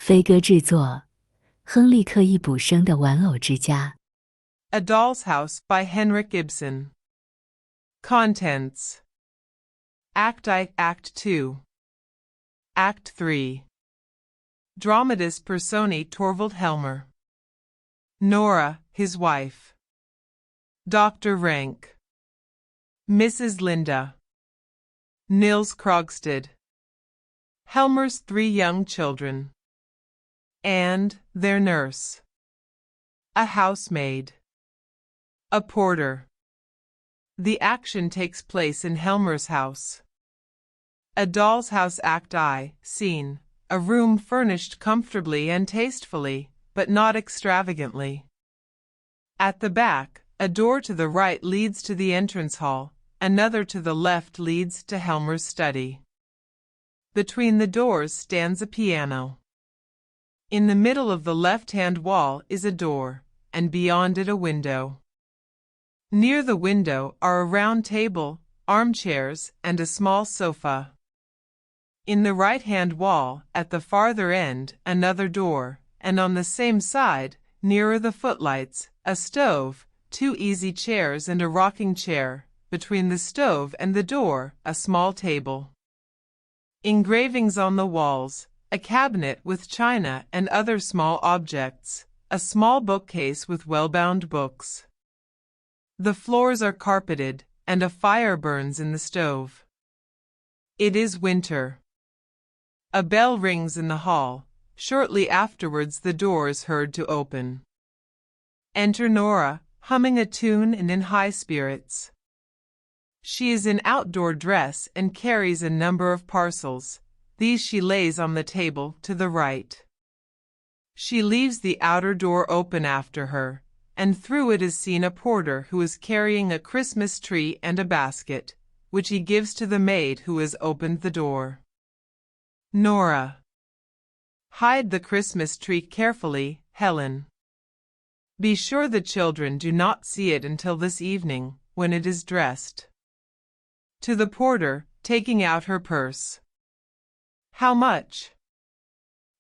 飞鸽制作，亨利刻意补声的《玩偶之家》。A Doll's House by Henrik Ibsen. Contents: Act I, Act 2. Act 3. Dramatis personae Torvald Helmer. Nora, his wife. Dr. Rank. Mrs. Linda. Nils Krogstad. Helmer's 3 young children. And their nurse. A housemaid. A porter. The action takes place in Helmer's house. A Doll's House. Act I, Scene: a room furnished comfortably and tastefully, but not extravagantly. At the back, a door to the right leads to the entrance hall, another to the left leads to Helmer's study. Between the doors stands a piano. In the middle of the left-hand wall is a door, and beyond it a window. Near the window are a round table, armchairs, and a small sofa. In the right-hand wall, at the farther end, another door, and on the same side, nearer the footlights, a stove, 2 easy chairs and a rocking chair. Between the stove and the door, a small table. Engravings on the walls, a cabinet with china and other small objects, a small bookcase with well-bound books. The floors are carpeted, and a fire burns in the stove. It is winter. A bell rings in the hall. Shortly afterwards the door is heard to open. Enter Nora, humming a tune and in high spirits. She is in outdoor dress and carries a number of parcels. These she lays on the table to the right. She leaves the outer door open after her, and through it is seen a porter who is carrying a Christmas tree and a basket, which he gives to the maid who has opened the door. Nora. Hide the Christmas tree carefully, Helen. Be sure the children do not see it until this evening, when it is dressed. To the porter, taking out her purse. How much?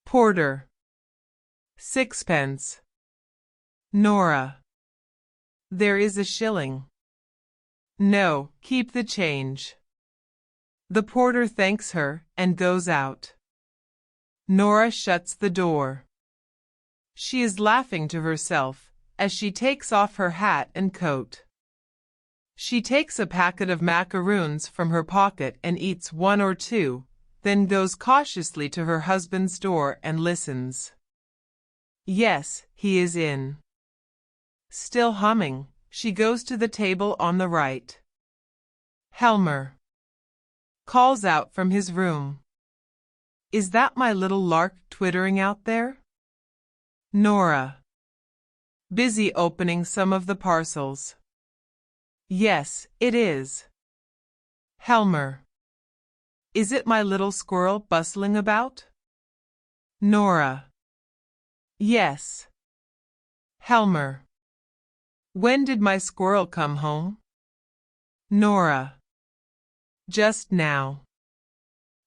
Porter. 6 pence. Nora. There is a shilling. No, keep the change. The porter thanks her and goes out. Nora shuts the door. She is laughing to herself as she takes off her hat and coat. She takes a packet of macaroons from her pocket and eats 1 or 2, then goes cautiously to her husband's door and listens. Yes, he is in. Still humming, she goes to the table on the right. Helmer calls out from his room. Is that my little lark twittering out there? Nora. Busy opening some of the parcels. Yes, it is. Helmer. Is it my little squirrel bustling about? Nora. Yes. Helmer. When did my squirrel come home? Nora. Just now.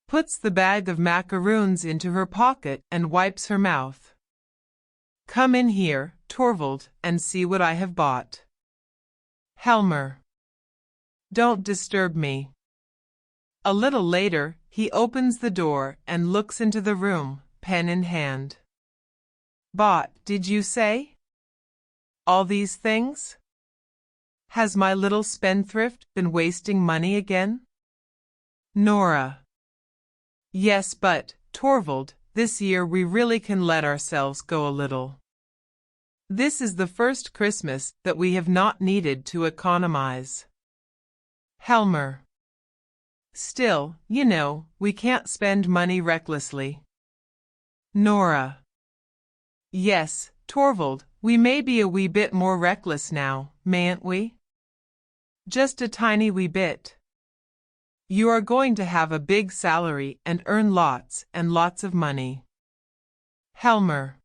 Puts the bag of macaroons into her pocket and wipes her mouth. Come in here, Torvald, and see what I have bought. Helmer. Don't disturb me. A little later, he opens the door and looks into the room, pen in hand. Bought, did you say? All these things? Has my little spendthrift been wasting money again? Nora. Yes, but, Torvald, this year we really can let ourselves go a little. This is the first Christmas that we have not needed to economize. Helmer. Still, you know, we can't spend money recklessly. Nora. Yes, Torvald, we may be a wee bit more reckless now, mayn't we? Just a tiny wee bit. You are going to have a big salary and earn lots and lots of money. Helmer.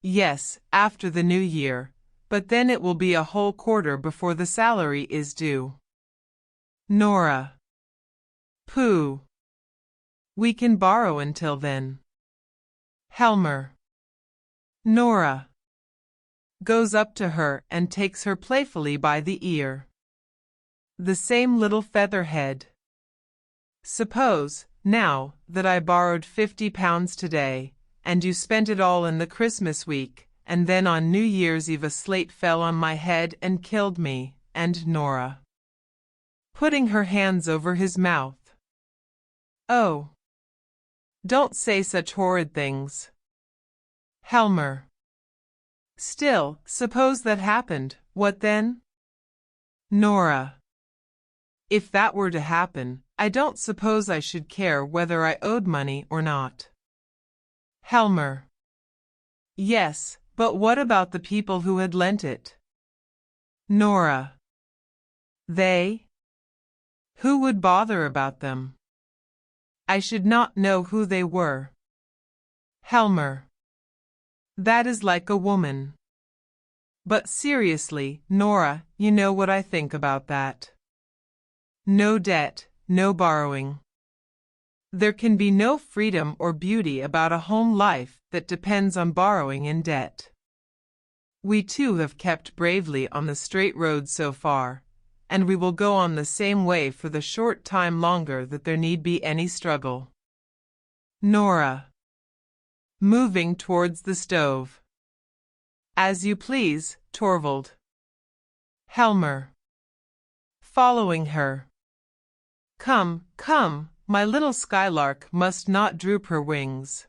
Yes, after the new year, but then it will be a whole quarter before the salary is due. Nora. Pooh. We can borrow until then. Helmer. Nora goes up to her and takes her playfully by the ear. The same little featherhead. Suppose, now, that I borrowed £50 today, and you spent it all in the Christmas week, and then on New Year's Eve a slate fell on my head and killed me, and Nora, putting her hands over his mouth. Oh, don't say such horrid things. Helmer. Still, suppose that happened, what then? Nora. If that were to happen, I don't suppose I should care whether I owed money or not. Helmer. Yes, but what about the people who had lent it? Nora. They? Who would bother about them? I should not know who they were. Helmer. That is like a woman. But seriously, Nora, you know what I think about that. No debt, no borrowing. There can be no freedom or beauty about a home life that depends on borrowing and debt. We too have kept bravely on the straight road so far, and we will go on the same way for the short time longer that there need be any struggle. Nora. Moving towards the stove. As you please, Torvald. Helmer. Following her. Come, come, my little skylark must not droop her wings.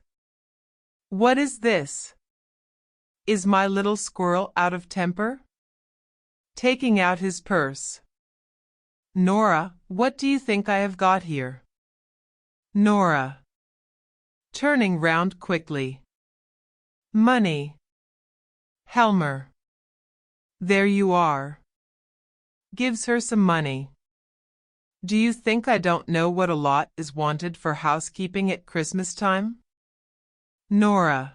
What is this? Is my little squirrel out of temper? Taking out his purse. Nora, what do you think I have got here? Nora. Turning round quickly. Money. Helmer. There you are. Gives her some money. Do you think I don't know what a lot is wanted for housekeeping at Christmas time? Nora.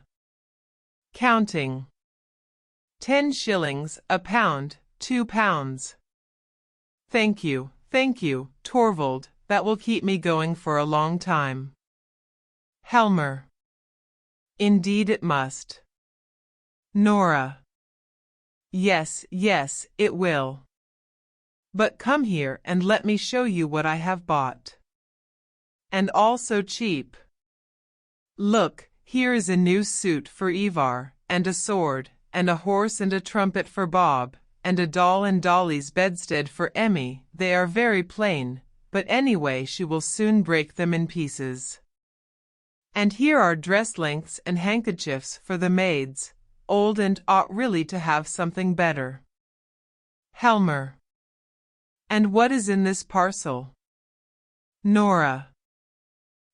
Counting. 10 shillings, a pound, 2 pounds. Thank you, Torvald, that will keep me going for a long time. Helmer. Indeed it must. Nora. Yes, yes, it will. But come here and let me show you what I have bought. And all so cheap. Look, here is a new suit for Ivar, and a sword, and a horse and a trumpet for Bob, and a doll and Dolly's bedstead for Emmy. They are very plain, but anyway she will soon break them in pieces. And here are dress lengths and handkerchiefs for the maids, old and ought really to have something better. Helmer. And what is in this parcel? Nora.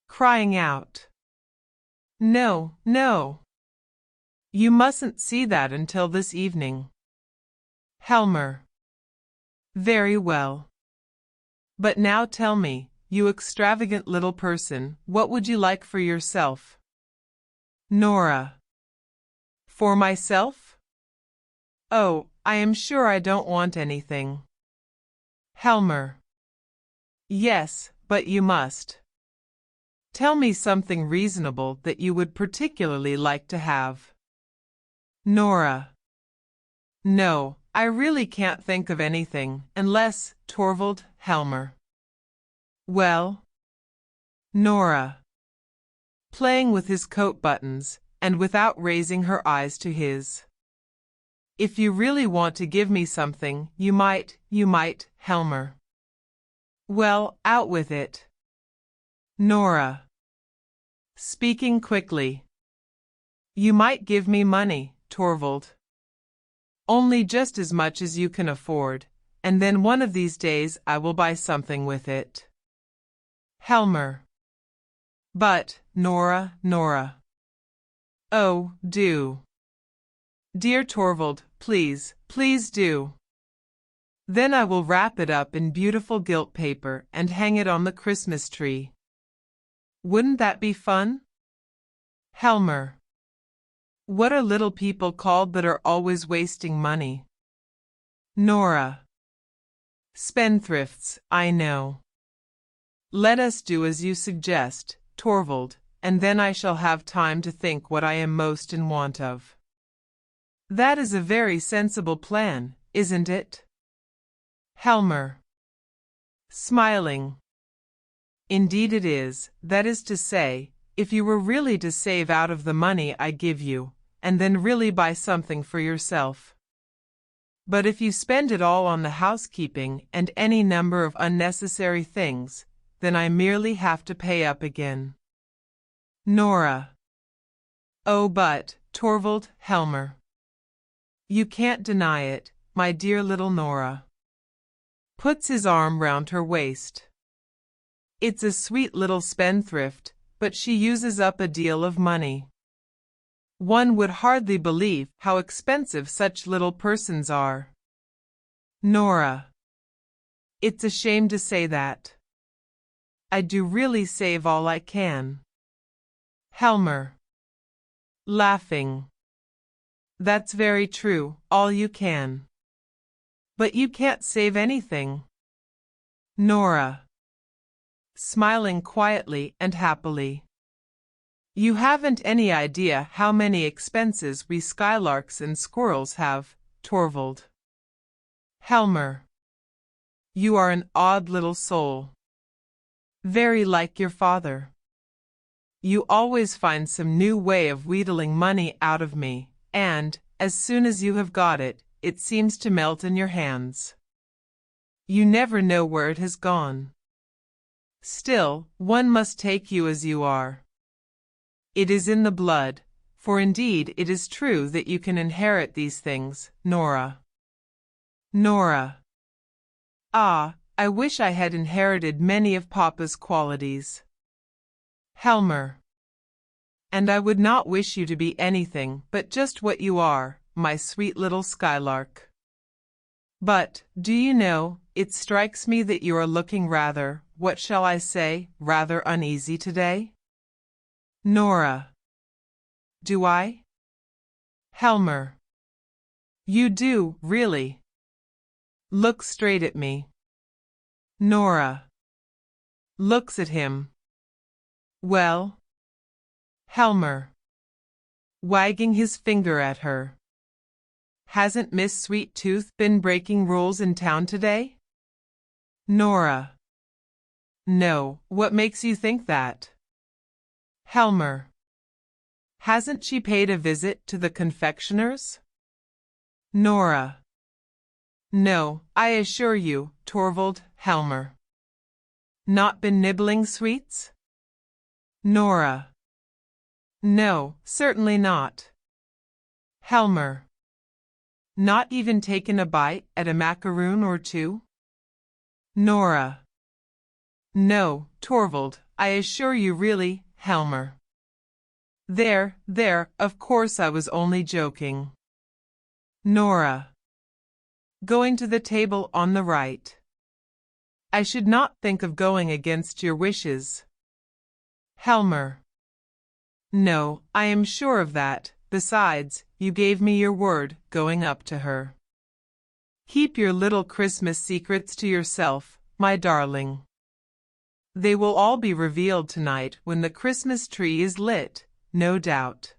Crying out. No, no. You mustn't see that until this evening. Helmer. Very well. But now tell me, you extravagant little person, what would you like for yourself? Nora. For myself? Oh, I am sure I don't want anything. Helmer. Yes, but you must. Tell me something reasonable that you would particularly like to have. Nora. No, I really can't think of anything, unless, Torvald, Helmer. Well? Nora. Playing with his coat buttons, and without raising her eyes to his. If you really want to give me something, you might, Helmer. Well, out with it. Nora. Speaking quickly. You might give me money, Torvald. Only just as much as you can afford, and then one of these days I will buy something with it. Helmer. But, Nora. Oh, do. Dear Torvald, please do. Then I will wrap it up in beautiful gilt paper and hang it on the Christmas tree. Wouldn't that be fun? Helmer. What are little people called that are always wasting money? Nora. Spendthrifts, I know. Let us do as you suggest, Torvald, and then I shall have time to think what I am most in want of. That is a very sensible plan, isn't it? Helmer. Smiling. Indeed it is, that is to say, if you were really to save out of the money I give you, and then really buy something for yourself. But if you spend it all on the housekeeping and any number of unnecessary things, then I merely have to pay up again. Nora. Oh but, Torvald Helmer. You can't deny it, my dear little Nora. Puts his arm round her waist. It's a sweet little spendthrift, but she uses up a deal of money. One would hardly believe how expensive such little persons are. Nora. It's a shame to say that. I do really save all I can. Helmer. Laughing. That's very true, all you can. But you can't save anything. Nora. Smiling quietly and happily. You haven't any idea how many expenses we skylarks and squirrels have, Torvald. Helmer. You are an odd little soul. Very like your father. You always find some new way of wheedling money out of me, and, as soon as you have got it, it seems to melt in your hands. You never know where it has gone. Still, one must take you as you are. It is in the blood, for indeed it is true that you can inherit these things, Nora. Nora. Ah, I wish I had inherited many of Papa's qualities. Helmer. And I would not wish you to be anything but just what you are, my sweet little skylark. But, do you know, it strikes me that you are looking rather, what shall I say, rather uneasy today? Nora. Do I? Helmer. You do, really. Look straight at me. Nora. Looks at him. Well? Helmer. Wagging his finger at her. Hasn't Miss Sweet Tooth been breaking rules in town today? Nora. No, what makes you think that? Helmer. Hasn't she paid a visit to the confectioner's? Nora. No, I assure you, Torvald Helmer. Not been nibbling sweets? Nora. No, certainly not. Helmer. Not even taken a bite at a macaroon or two? Nora. No, Torvald, I assure you really, Helmer. There, of course I was only joking. Nora. Going to the table on the right. I should not think of going against your wishes. Helmer. No, I am sure of that. Besides, you gave me your word, going up to her. Keep your little Christmas secrets to yourself, my darling. They will all be revealed tonight when the Christmas tree is lit, no doubt.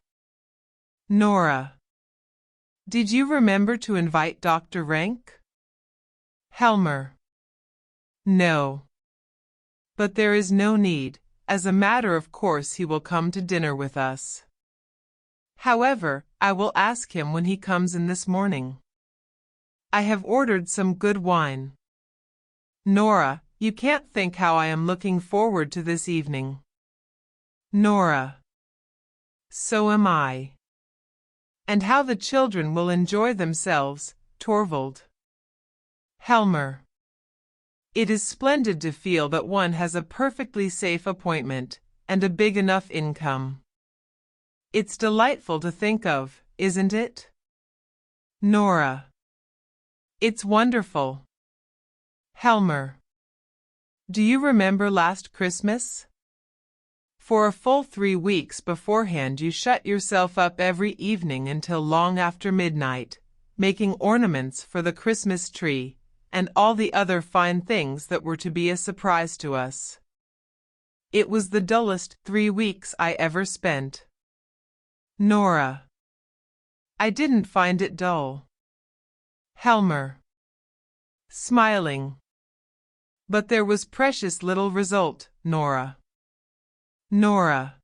Nora. Did you remember to invite Dr. Rank? Helmer. No. But there is no need. As a matter of course he will come to dinner with us. However, I will ask him when he comes in this morning. I have ordered some good wine. Nora, you can't think how I am looking forward to this evening. Nora. So am I. And how the children will enjoy themselves, Torvald. Helmer. It is splendid to feel that one has a perfectly safe appointment, and a big enough income. It's delightful to think of, isn't it? Nora. It's wonderful. Helmer. Do you remember last Christmas? For a full 3 weeks beforehand you shut yourself up every evening until long after midnight, making ornaments for the Christmas tree, and all the other fine things that were to be a surprise to us. It was the dullest 3 weeks I ever spent. Nora. I didn't find it dull. Helmer. Smiling. But there was precious little result, Nora. Nora.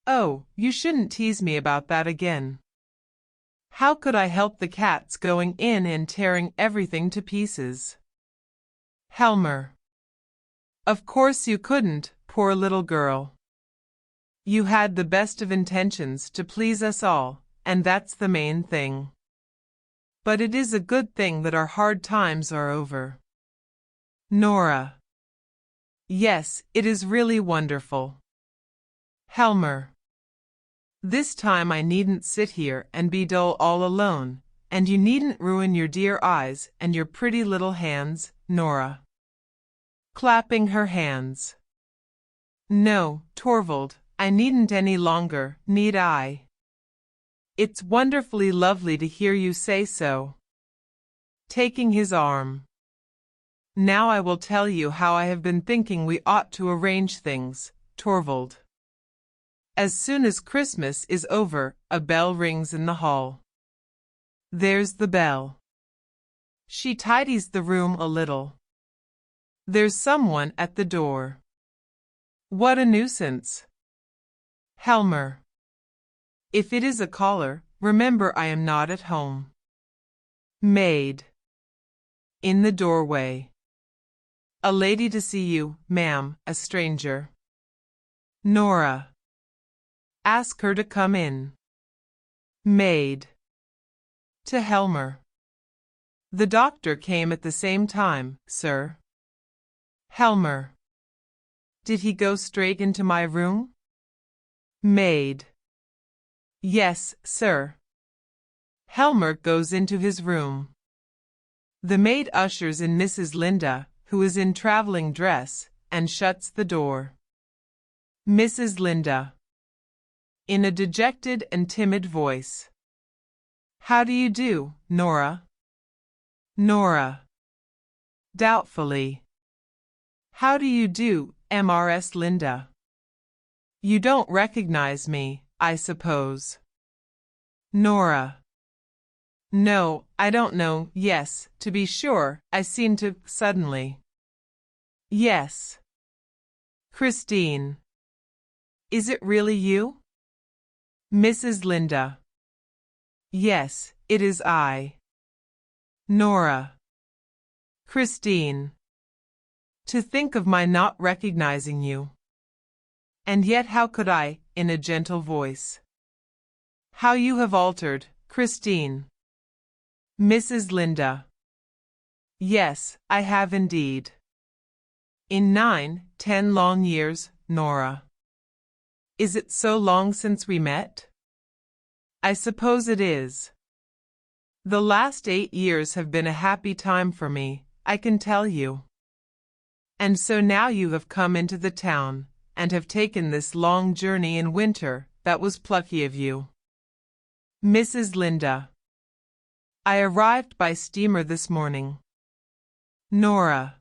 Oh, you shouldn't tease me about that again. How could I help the cats going in and tearing everything to pieces? Helmer. Of course you couldn't, poor little girl. You had the best of intentions to please us all, and that's the main thing. But it is a good thing that our hard times are over. Nora. Yes, it is really wonderful. Helmer. This time I needn't sit here and be dull all alone, and you needn't ruin your dear eyes and your pretty little hands, Nora. Clapping her hands. No, Torvald, I needn't any longer, need I? It's wonderfully lovely to hear you say so. Taking his arm. Now I will tell you how I have been thinking we ought to arrange things, Torvald. As soon as Christmas is over, a bell rings in the hall. There's the bell. She tidies the room a little. There's someone at the door. What a nuisance. Helmer. If it is a caller, remember I am not at home. Maid. In the doorway. A lady to see you, ma'am, a stranger. Nora. Ask her to come in. Maid. To Helmer. The doctor came at the same time, sir. Helmer. Did he go straight into my room? Maid. Yes, sir. Helmer goes into his room. The maid ushers in Mrs. Linda, who is in traveling dress, and shuts the door. Mrs. Linda. In a dejected and timid voice. How do you do, Nora? Nora. Doubtfully. How do you do, Mrs. Linda? You don't recognize me, I suppose. Nora. No, I don't know. Yes, to be sure, I seem to, suddenly. Yes. Christine. Is it really you? Mrs. Linda. Yes, it is I. Nora. Christine. To think of my not recognizing you. And yet how could I, in a gentle voice. How you have altered, Christine. Mrs. Linda. Yes, I have indeed. In 9-10 long years, Nora. Is it so long since we met? I suppose it is. The last 8 years have been a happy time for me, I can tell you. And so now you have come into the town, and have taken this long journey in winter. That was plucky of you. Mrs. Linda. I arrived by steamer this morning. Nora.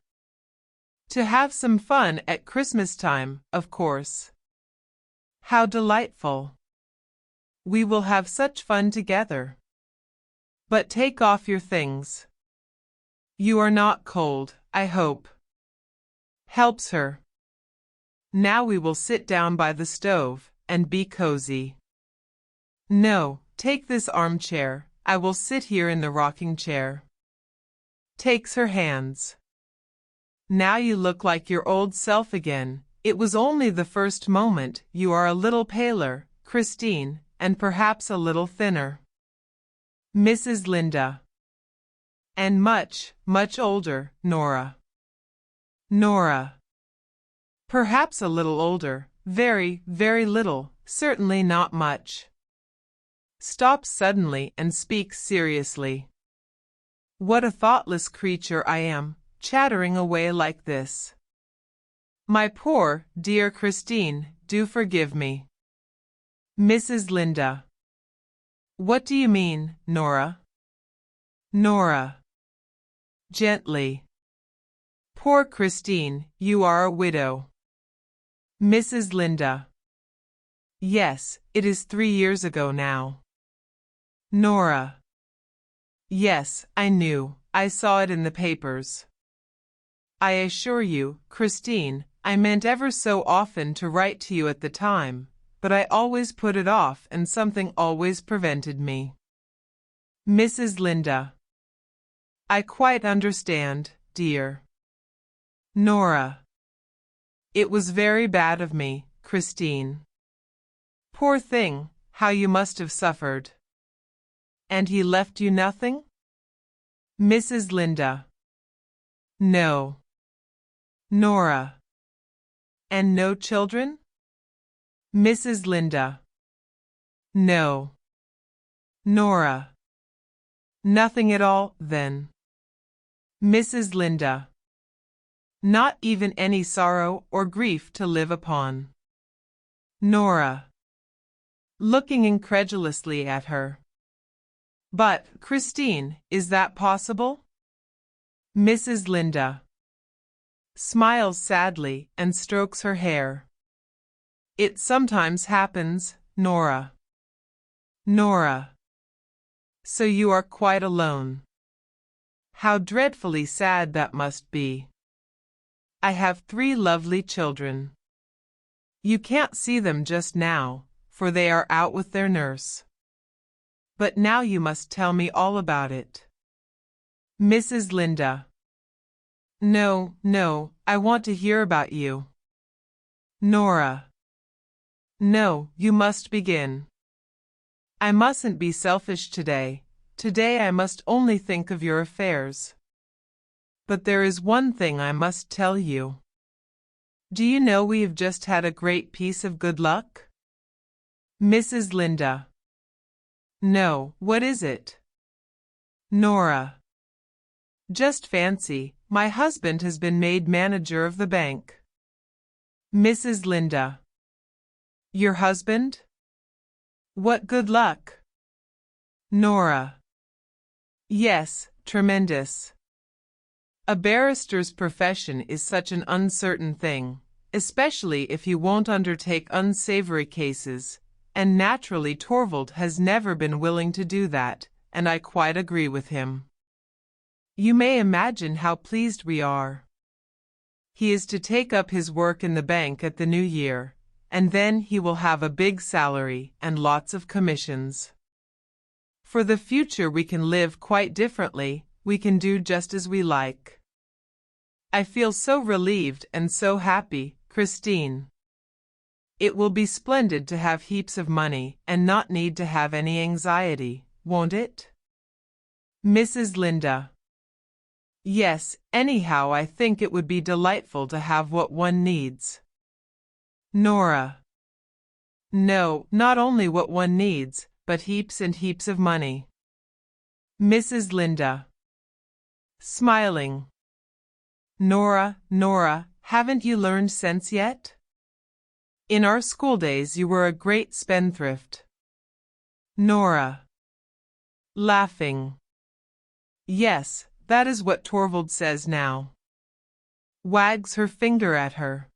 To have some fun at Christmas time, of course. How delightful. We will have such fun together. But take off your things. You are not cold, I hope. Helps her. Now we will sit down by the stove, and be cozy. No, take this armchair, I will sit here in the rocking chair. Takes her hands. Now you look like your old self again. It was only the first moment. You are a little paler, Christine, and perhaps a little thinner. Mrs. Linda. And much, much older, Nora. Nora. Perhaps a little older, very, very little, certainly not much. Stops suddenly and speaks seriously. What a thoughtless creature I am, chattering away like this. My poor, dear Christine, do forgive me. Mrs. Linda. What do you mean, Nora? Nora. Gently. Poor Christine, you are a widow. Mrs. Linda. Yes, it is 3 years ago now. Nora. Yes, I knew. I saw it in the papers. I assure you, Christine, I meant ever so often to write to you at the time, but I always put it off and something always prevented me. Mrs. Linda. I quite understand, dear. Nora. It was very bad of me, Christine. Poor thing, how you must have suffered. And he left you nothing? Mrs. Linda. No. Nora. And no children? Mrs. Linda. No. Nora. Nothing at all, then. Mrs. Linda. Not even any sorrow or grief to live upon. Nora. Looking incredulously at her. But, Christine, is that possible? Mrs. Linda. Smiles sadly and strokes her hair. It sometimes happens, Nora. Nora. So you are quite alone. How dreadfully sad that must be. I have 3 lovely children. You can't see them just now, for they are out with their nurse. But now you must tell me all about it. Mrs. Linda. No, no, I want to hear about you. Nora. No, you must begin. I mustn't be selfish today. Today I must only think of your affairs. But there is one thing I must tell you. Do you know we have just had a great piece of good luck? Mrs. Linda. No, what is it? Nora. Just fancy, my husband has been made manager of the bank. Mrs. Linda. Your husband? What good luck! Nora. Yes, tremendous. A barrister's profession is such an uncertain thing, especially if you won't undertake unsavory cases, and naturally Torvald has never been willing to do that, and I quite agree with him. You may imagine how pleased we are. He is to take up his work in the bank at the new year, and then he will have a big salary and lots of commissions. For the future we can live quite differently, we can do just as we like. I feel so relieved and so happy, Christine. It will be splendid to have heaps of money and not need to have any anxiety, won't it? Mrs. Linda. Yes, anyhow I think it would be delightful to have what one needs. Nora. No, not only what one needs, but heaps and heaps of money. Mrs. Linda. Smiling. Nora, Nora, haven't you learned sense yet? In our school days you were a great spendthrift. Nora. Laughing. Yes, that is what Torvald says now. Wags her finger at her.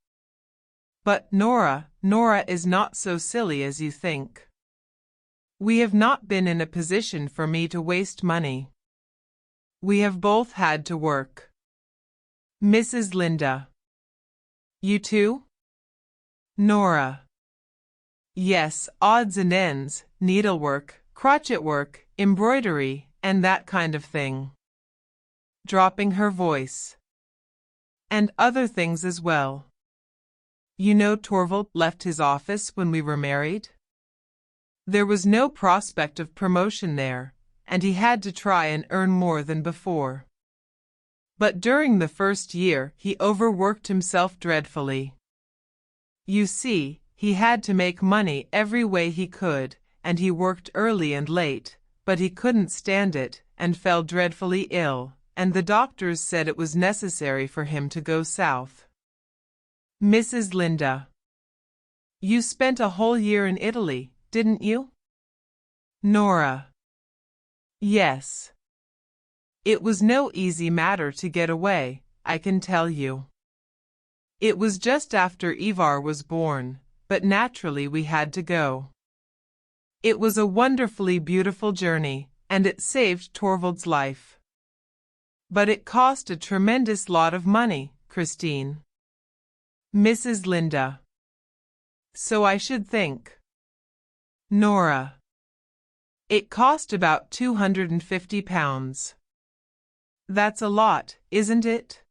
But Nora, Nora is not so silly as you think. We have not been in a position for me to waste money. We have both had to work. Mrs. Linda. You too? Nora. Yes, odds and ends, needlework, crochet work, embroidery, and that kind of thing. Dropping her voice. And other things as well. You know Torvald left his office when we were married? There was no prospect of promotion there, and he had to try and earn more than before. But during the first year he overworked himself dreadfully. You see, he had to make money every way he could, and he worked early and late, but he couldn't stand it, and fell dreadfully ill, and the doctors said it was necessary for him to go south. Mrs. Linda. You spent a whole year in Italy, didn't you? Nora. Yes. It was no easy matter to get away, I can tell you. It was just after Ivar was born, but naturally we had to go. It was a wonderfully beautiful journey, and it saved Torvald's life. But it cost a tremendous lot of money, Christine. Mrs. Linda. So I should think. Nora. It cost about £250. That's a lot, isn't it?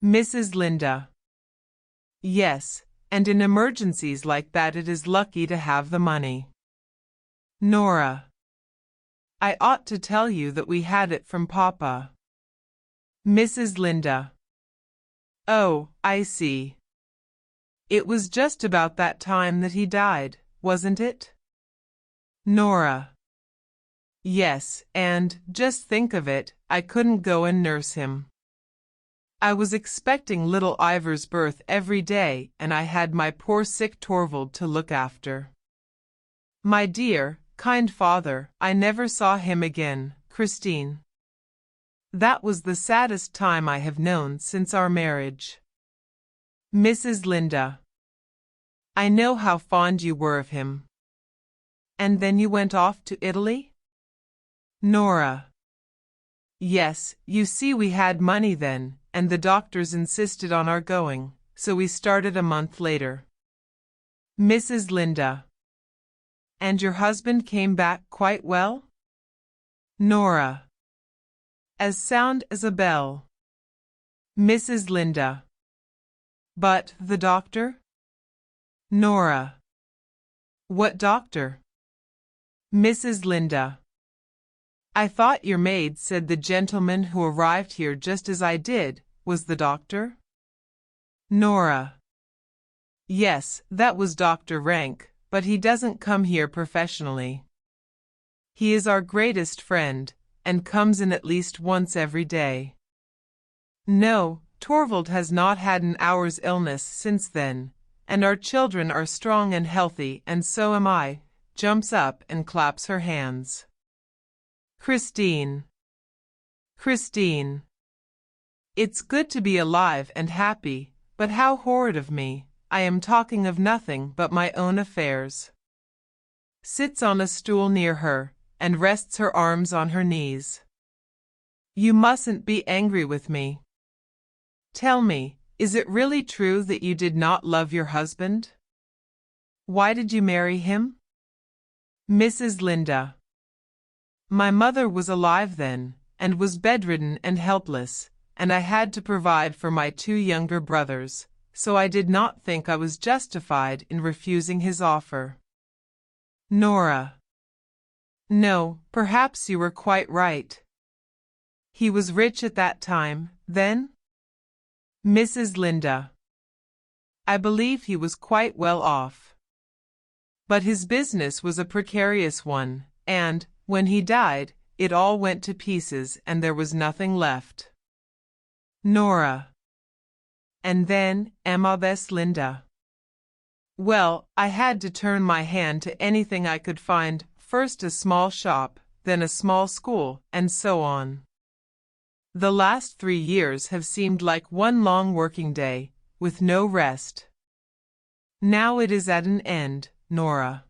Mrs. Linda. Yes, and in emergencies like that it is lucky to have the money. Nora. I ought to tell you that we had it from Papa. Mrs. Linda. Oh, I see. It was just about that time that he died, wasn't it? Nora. Yes, and, just think of it, I couldn't go and nurse him. I was expecting little Ivar's birth every day, and I had my poor sick Torvald to look after. My dear, kind father, I never saw him again, Christine. That was the saddest time I have known since our marriage. Mrs. Linda. I know how fond you were of him. And then you went off to Italy? Nora. Yes, you see we had money then, and the doctors insisted on our going, so we started a month later. Mrs. Linda. And your husband came back quite well? Nora. As sound as a bell. Mrs. Linda. But the doctor? Nora. What doctor? Mrs. Linda. I thought your maid said the gentleman who arrived here just as I did was the doctor? Nora. Yes, that was Dr. Rank, but he doesn't come here professionally. He is our greatest friend, and comes in at least once every day. No, Torvald has not had an hour's illness since then, and our children are strong and healthy, and so am I, jumps up and claps her hands. Christine. Christine. It's good to be alive and happy, but how horrid of me. I am talking of nothing but my own affairs. Sits on a stool near her, and rests her arms on her knees. You mustn't be angry with me. Tell me, is it really true that you did not love your husband? Why did you marry him? Mrs. Linda. My mother was alive then, and was bedridden and helpless, and I had to provide for my two younger brothers, so I did not think I was justified in refusing his offer. Nora. No, perhaps you were quite right. He was rich at that time, then? Mrs. Linda. I believe he was quite well off. But his business was a precarious one, and, when he died, it all went to pieces and there was nothing left. Nora. And then, Mrs. Linda. Well, I had to turn my hand to anything I could find, first a small shop, then a small school, and so on. The last 3 years have seemed like one long working day, with no rest. Now it is at an end, Nora.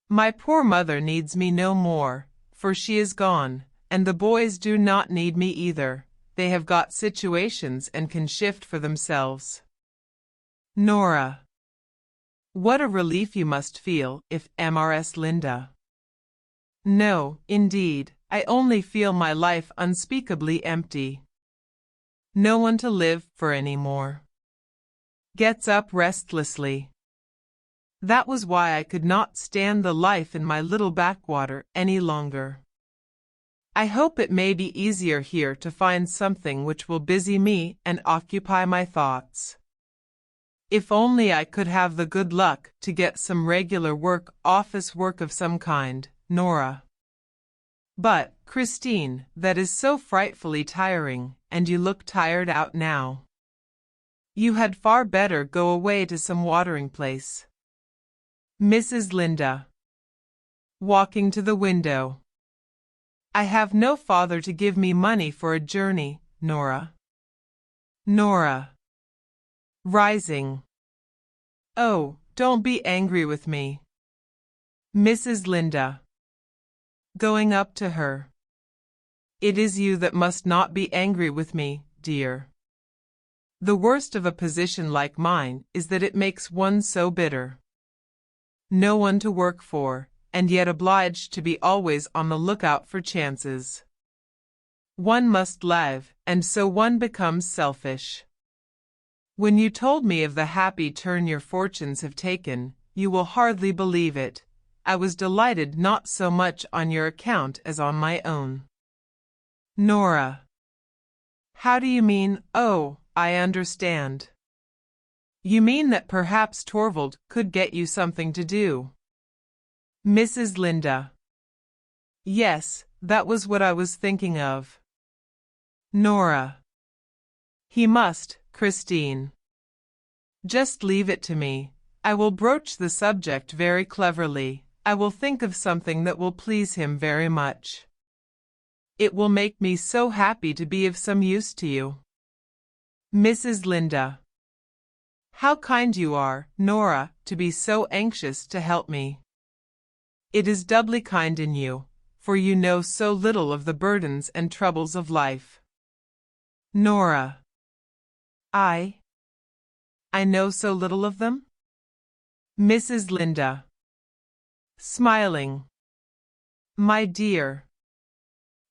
My poor mother needs me no more, for she is gone, and the boys do not need me either. They have got situations and can shift for themselves. Nora. What a relief you must feel, if Mrs. Linda. No, indeed, I only feel my life unspeakably empty. No one to live for any more. Gets up restlessly. That was why I could not stand the life in my little backwater any longer. I hope it may be easier here to find something which will busy me and occupy my thoughts. If only I could have the good luck to get some regular work, office work of some kind, Nora. But, Christine, that is so frightfully tiring, and you look tired out now. You had far better go away to some watering place. Mrs. Linda. Walking to the window. I have no father to give me money for a journey, Nora. Nora. Rising. Oh, don't be angry with me. Mrs. Linda. Going up to her. It is you that must not be angry with me, dear. The worst of a position like mine is that it makes one so bitter. No one to work for, and yet obliged to be always on the lookout for chances. One must live, and so one becomes selfish. When you told me of the happy turn your fortunes have taken, you will hardly believe it. I was delighted not so much on your account as on my own. Nora. How do you mean? Oh, I understand. You mean that perhaps Torvald could get you something to do. Mrs. Linda. Yes, that was what I was thinking of. Nora. He must, Christine. Just leave it to me. I will broach the subject very cleverly. I will think of something that will please him very much. It will make me so happy to be of some use to you. Mrs. Linda. How kind you are, Nora, to be so anxious to help me. It is doubly kind in you, for you know so little of the burdens and troubles of life. Nora. I know so little of them? Mrs. Linda. Smiling. My dear.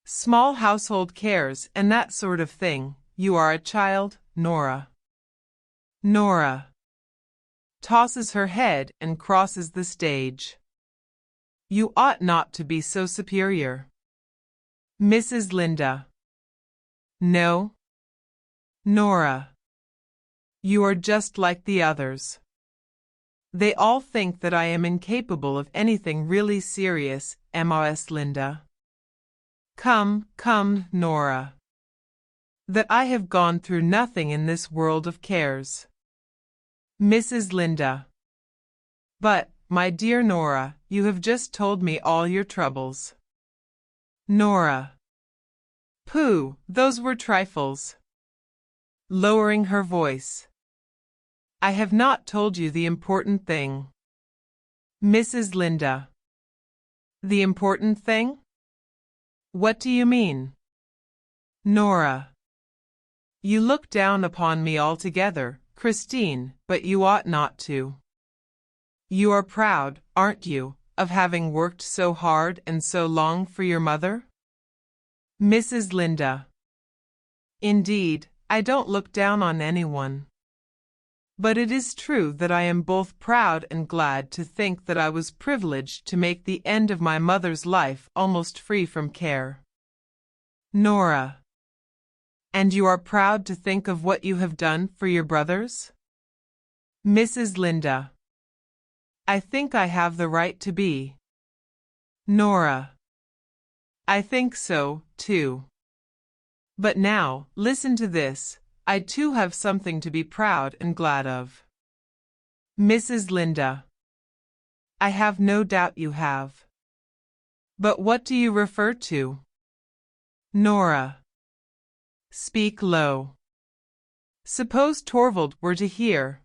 Small household cares and that sort of thing. You are a child, Nora. Nora. Tosses her head and crosses the stage. You ought not to be so superior. Mrs. Linda. No. Nora. You are just like the others. They all think that I am incapable of anything really serious, Mrs. Linda. Come, Nora. That I have gone through nothing in this world of cares. Mrs. Linda. But, my dear Nora, you have just told me all your troubles. Nora. Pooh, those were trifles. Lowering her voice. I have not told you the important thing. Mrs. Linda. The important thing? What do you mean? Nora. You look down upon me altogether, Christine, but you ought not to. You are proud, aren't you, of having worked so hard and so long for your mother? Mrs. Linda. Indeed, I don't look down on anyone. But it is true that I am both proud and glad to think that I was privileged to make the end of my mother's life almost free from care. Nora. And you are proud to think of what you have done for your brothers? Mrs. Linda. I think I have the right to be. Nora. I think so, too. But now, listen to this. I too have something to be proud and glad of. Mrs. Linda. I have no doubt you have. But what do you refer to? Nora. Speak low. Suppose Torvald were to hear.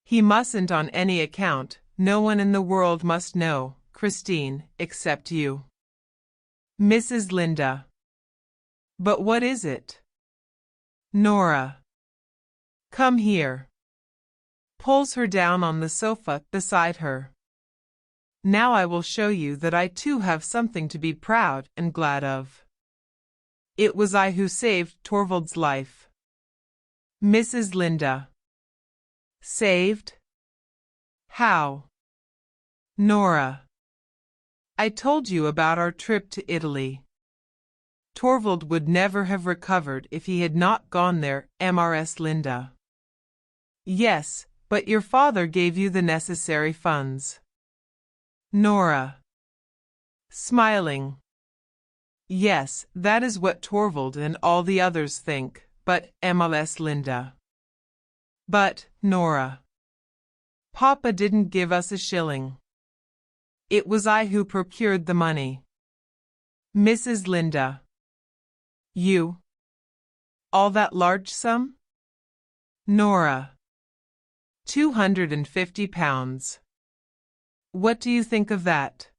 He mustn't on any account. No one in the world must know, Christine, except you. Mrs. Linda. But what is it? Nora. Come here. Pulls her down on the sofa beside her. Now I will show you that I too have something to be proud and glad of. It was I who saved Torvald's life. Mrs. Linda. Saved? How? Nora. I told you about our trip to Italy. Torvald would never have recovered if he had not gone there, Mrs. Linda. Yes, but your father gave you the necessary funds. Nora. Smiling. Yes, that is what Torvald and all the others think, but, Mrs. Linda. But, Nora. Papa didn't give us a shilling. It was I who procured the money. Mrs. Linda. You? All that large sum? Nora. 250 pounds. What do you think of that?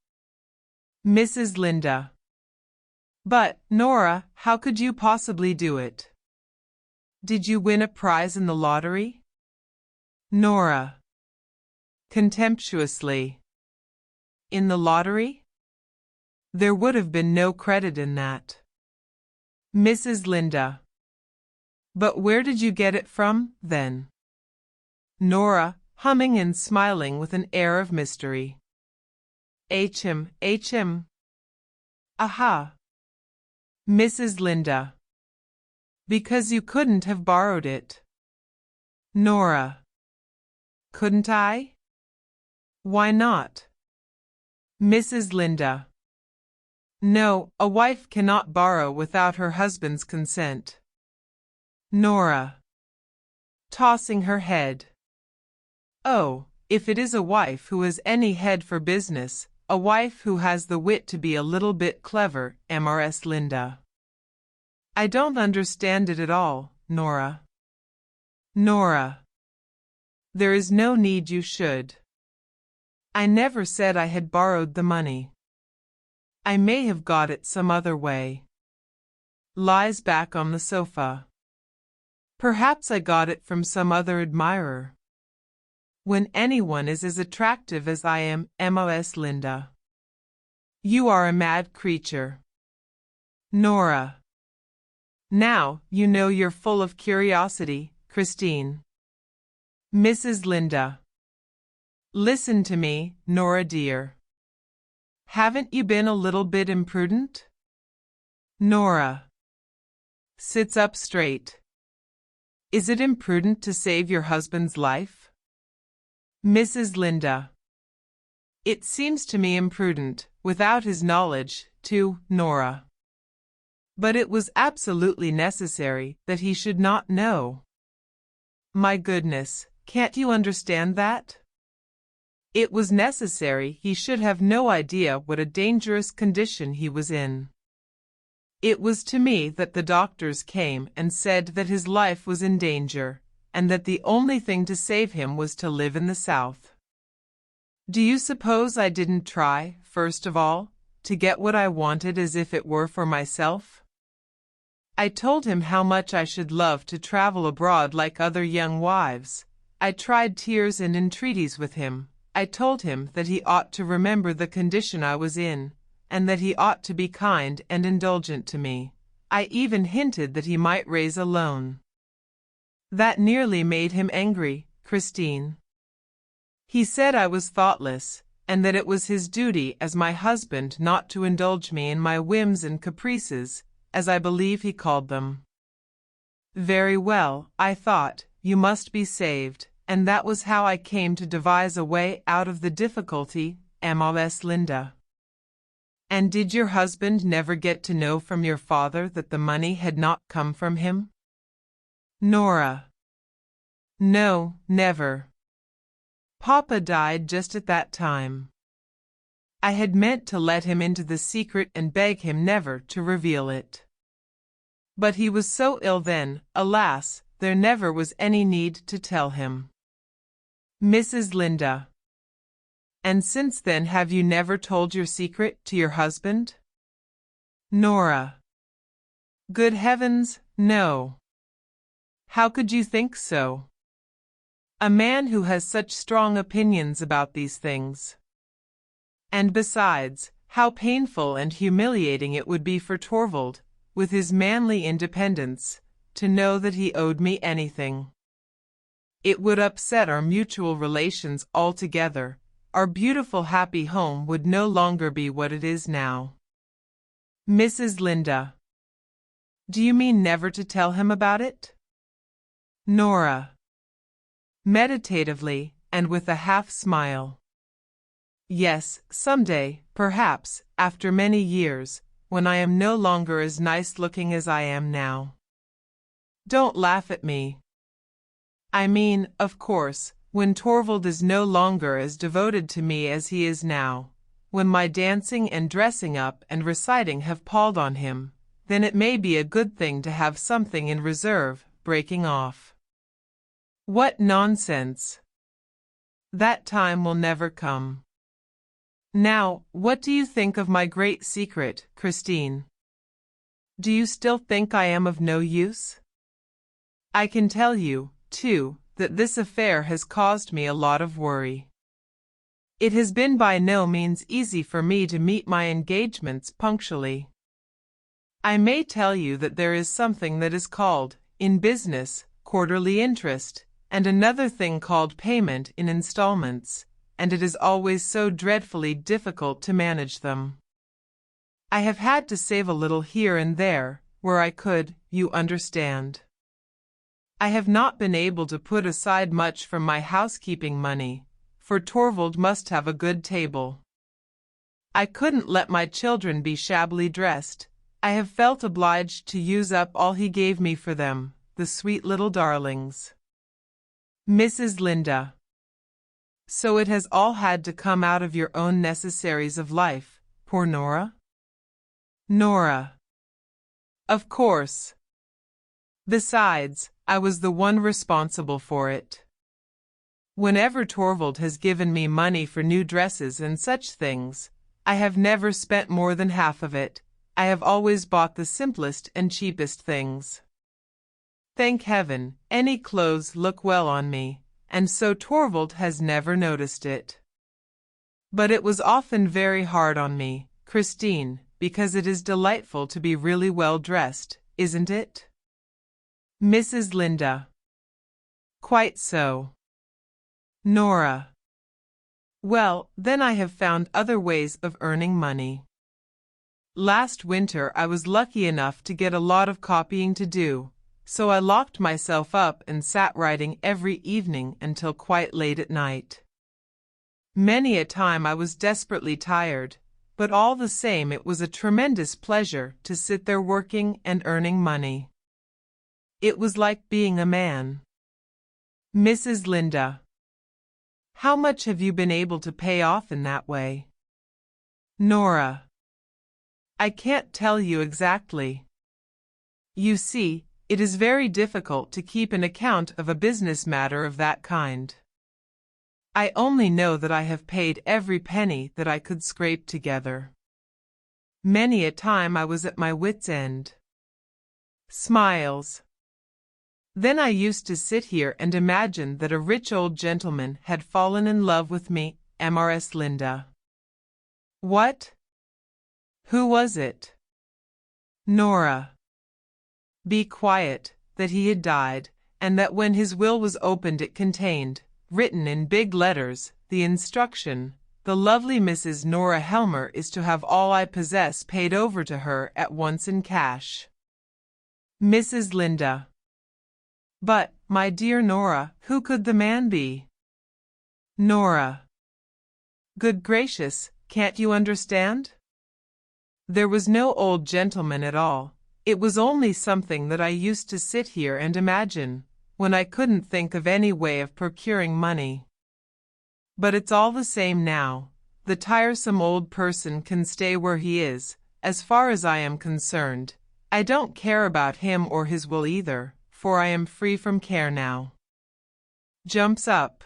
Mrs. Linda. But, Nora, how could you possibly do it? Did you win a prize in the lottery? Nora. Contemptuously. In the lottery? There would have been no credit in that. Mrs. Linda. But where did you get it from, then? Nora, humming and smiling with an air of mystery. H.M. Aha. Mrs. Linda. Because you couldn't have borrowed it. Nora. Couldn't I? Why not? Mrs. Linda. No, a wife cannot borrow without her husband's consent. Nora. Tossing her head. Oh, if it is a wife who has any head for business, a wife who has the wit to be a little bit clever, Mrs. Linda. I don't understand it at all, Nora. Nora. There is no need you should. I never said I had borrowed the money. I may have got it some other way. Lies back on the sofa. Perhaps I got it from some other admirer. When anyone is as attractive as I am, Mrs. Linda. You are a mad creature. Nora. Now, you know you're full of curiosity, Christine. Mrs. Linda. Listen to me, Nora dear. Haven't you been a little bit imprudent? Nora. Sits up straight. Is it imprudent to save your husband's life? Mrs. Linda. It seems to me imprudent, without his knowledge, to Nora. But it was absolutely necessary that he should not know. My goodness, can't you understand that? It was necessary he should have no idea what a dangerous condition he was in. It was to me that the doctors came and said that his life was in danger, and that the only thing to save him was to live in the South. Do you suppose I didn't try, first of all, to get what I wanted as if it were for myself? I told him how much I should love to travel abroad like other young wives. I tried tears and entreaties with him. I told him that he ought to remember the condition I was in, and that he ought to be kind and indulgent to me. I even hinted that he might raise a loan. That nearly made him angry, Christine. He said I was thoughtless, and that it was his duty as my husband not to indulge me in my whims and caprices, as I believe he called them. Very well, I thought, you must be saved, and that was how I came to devise a way out of the difficulty, Mrs. Linda. And did your husband never get to know from your father that the money had not come from him? Nora. No, never. Papa died just at that time. I had meant to let him into the secret and beg him never to reveal it. But he was so ill then, alas, there never was any need to tell him. Mrs. Linda. And since then have you never told your secret to your husband? Nora. Good heavens, no. How could you think so? A man who has such strong opinions about these things. And besides, how painful and humiliating it would be for Torvald, with his manly independence, to know that he owed me anything. It would upset our mutual relations altogether. Our beautiful happy home would no longer be what it is now. Mrs. Linda. Do you mean never to tell him about it? Nora. Meditatively, and with a half-smile. Yes, someday, perhaps, after many years, when I am no longer as nice-looking as I am now. Don't laugh at me. I mean, of course, when Torvald is no longer as devoted to me as he is now, when my dancing and dressing up and reciting have palled on him, then it may be a good thing to have something in reserve, breaking off. What nonsense! That time will never come. Now, what do you think of my great secret, Christine? Do you still think I am of no use? I can tell you, too, that this affair has caused me a lot of worry. It has been by no means easy for me to meet my engagements punctually. I may tell you that there is something that is called, in business, quarterly interest, and another thing called payment in installments, and it is always so dreadfully difficult to manage them. I have had to save a little here and there, where I could, you understand. I have not been able to put aside much from my housekeeping money, for Torvald must have a good table. I couldn't let my children be shabbily dressed. I have felt obliged to use up all he gave me for them, the sweet little darlings. Mrs. Linda. So it has all had to come out of your own necessaries of life, poor Nora? Nora. Of course. Besides, I was the one responsible for it. Whenever Torvald has given me money for new dresses and such things, I have never spent more than half of it. I have always bought the simplest and cheapest things. Thank heaven, any clothes look well on me, and so Torvald has never noticed it. But it was often very hard on me, Christine, because it is delightful to be really well dressed, isn't it? Mrs. Linda. Quite so. Nora. Well, then I have found other ways of earning money. Last winter I was lucky enough to get a lot of copying to do, so I locked myself up and sat writing every evening until quite late at night. Many a time I was desperately tired, but all the same it was a tremendous pleasure to sit there working and earning money. It was like being a man. Mrs. Linda. How much have you been able to pay off in that way? Nora. I can't tell you exactly. You see, it is very difficult to keep an account of a business matter of that kind. I only know that I have paid every penny that I could scrape together. Many a time I was at my wits' end. Smiles. Then I used to sit here and imagine that a rich old gentleman had fallen in love with me, Mrs. Linda. What? Who was it? Nora. Be quiet, that he had died, and that when his will was opened it contained, written in big letters, the instruction, the lovely Mrs. Nora Helmer is to have all I possess paid over to her at once in cash. Mrs. Linda. But, my dear Nora, who could the man be? Nora. Good gracious, can't you understand? There was no old gentleman at all. It was only something that I used to sit here and imagine, when I couldn't think of any way of procuring money. But it's all the same now. The tiresome old person can stay where he is, as far as I am concerned. I don't care about him or his will either, for I am free from care now. Jumps up.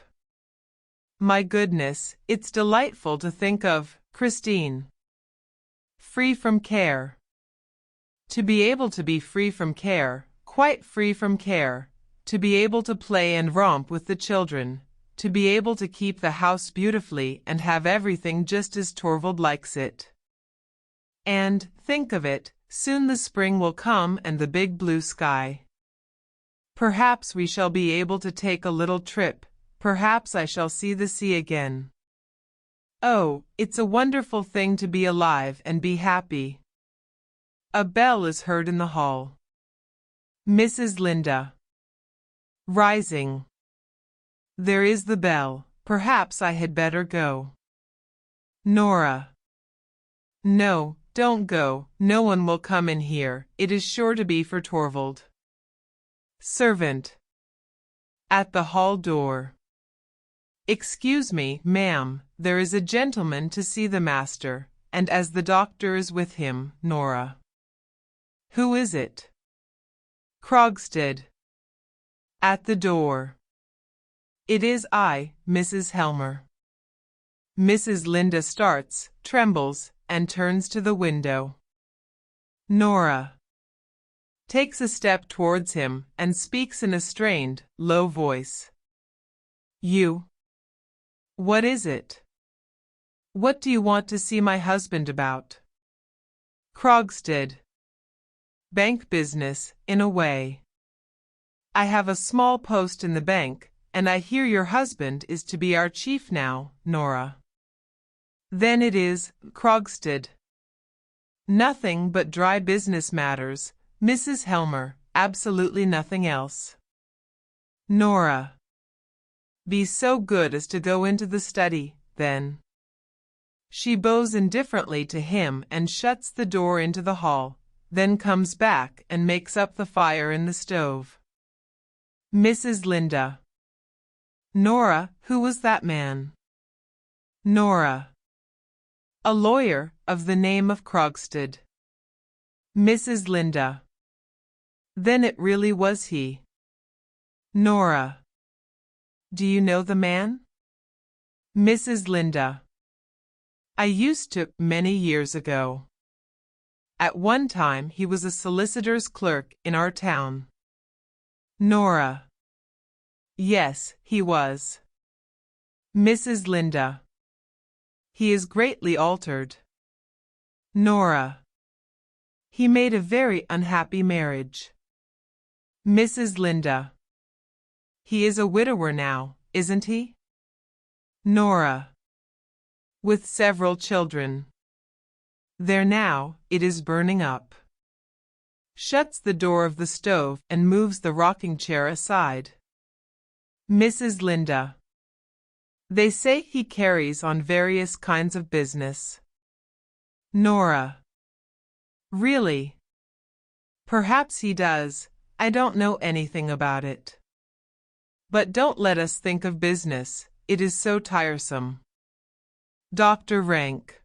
My goodness, it's delightful to think of, Christine. Free from care. To be able to be free from care, quite free from care, to be able to play and romp with the children, to be able to keep the house beautifully and have everything just as Torvald likes it. And, think of it, soon the spring will come and the big blue sky. Perhaps we shall be able to take a little trip, perhaps I shall see the sea again. Oh, it's a wonderful thing to be alive and be happy. A bell is heard in the hall. Mrs. Linda. Rising. There is the bell. Perhaps I had better go. Nora. No, don't go. No one will come in here. It is sure to be for Torvald. Servant. At the hall door. Excuse me, ma'am, there is a gentleman to see the master, and as the doctor is with him, Nora. Who is it? Krogstad. At the door. It is I, Mrs. Helmer. Mrs. Linda starts, trembles, and turns to the window. Nora takes a step towards him and speaks in a strained, low voice. You? What is it? What do you want to see my husband about? Krogstad. Bank business, in a way. I have a small post in the bank, and I hear your husband is to be our chief now, Nora. Then it is, Krogstad. Nothing but dry business matters, Mrs. Helmer, absolutely nothing else. Nora. Be so good as to go into the study, then. She bows indifferently to him and shuts the door into the hall, then comes back and makes up the fire in the stove. Mrs. Linda. Nora, who was that man? Nora. A lawyer of the name of Krogstad. Mrs. Linda. Then it really was he. Nora. Do you know the man? Mrs. Linda. I used to, many years ago. At one time he was a solicitor's clerk in our town. Nora. Yes, he was. Mrs. Linda. He is greatly altered. Nora. He made a very unhappy marriage. Mrs. Linda. He is a widower now, isn't he? Nora. With several children. There now, it is burning up. Shuts the door of the stove and moves the rocking chair aside. Mrs. Linda. They say he carries on various kinds of business. Nora. Really? Perhaps he does. I don't know anything about it. But don't let us think of business. It is so tiresome. Dr. Rank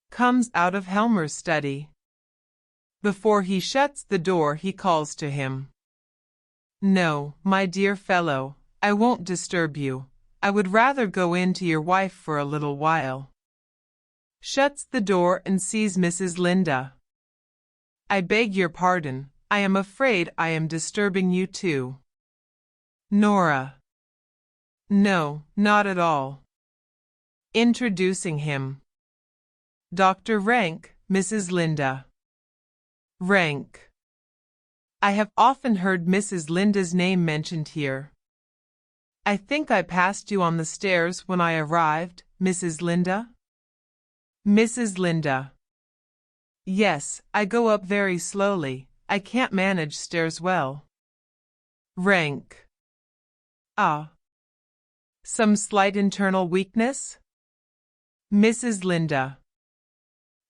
comes out of Helmer's study. Before he shuts the door he calls to him. No, my dear fellow, I won't disturb you. I would rather go in to your wife for a little while. Shuts the door and sees Mrs. Linda. I beg your pardon, I am afraid I am disturbing you too. Nora. No, not at all. Introducing him. Dr. Rank, Mrs. Linda. Rank. I have often heard Mrs. Linda's name mentioned here. I think I passed you on the stairs when I arrived, Mrs. Linda? Mrs. Linda. Yes, I go up very slowly. I can't manage stairs well. Rank. Ah. Some slight internal weakness? Mrs. Linda.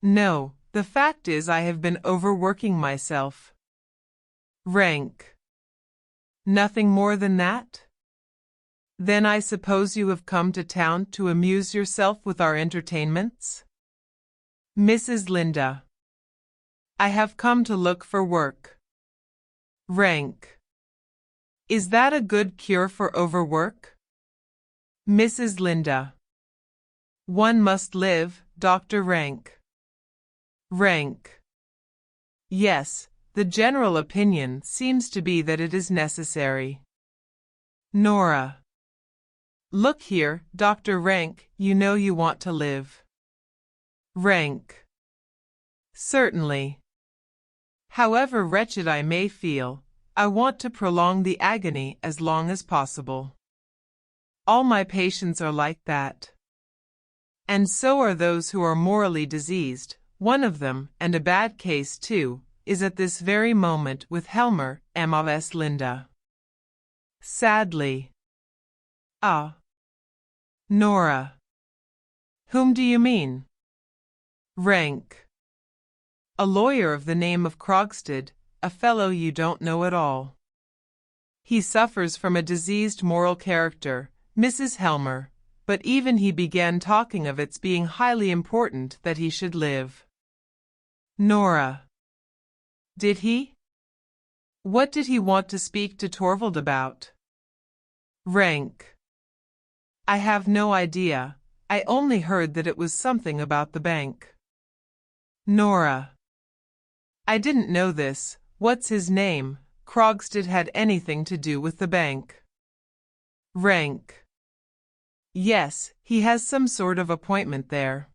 No, the fact is I have been overworking myself. Rank. Nothing more than that? Then I suppose you have come to town to amuse yourself with our entertainments? Mrs. Linda. I have come to look for work. Rank. Is that a good cure for overwork? Mrs. Linda. One must live, Dr. Rank. Rank. Yes, the general opinion seems to be that it is necessary. Nora. Look here, Dr. Rank, you know you want to live. Rank. Certainly. However wretched I may feel, I want to prolong the agony as long as possible. All my patients are like that. And so are those who are morally diseased. One of them, and a bad case too, is at this very moment with Helmer, Mrs. Linda. Sadly. Ah. Nora. Whom do you mean? Rank. A lawyer of the name of Krogstad, a fellow you don't know at all. He suffers from a diseased moral character, Mrs. Helmer, but even he began talking of its being highly important that he should live. Nora. Did he? What did he want to speak to Torvald about? Rank. I have no idea. I only heard that it was something about the bank. Nora. I didn't know this. What's his name? Krogstad had anything to do with the bank. Rank. Yes, he has some sort of appointment there.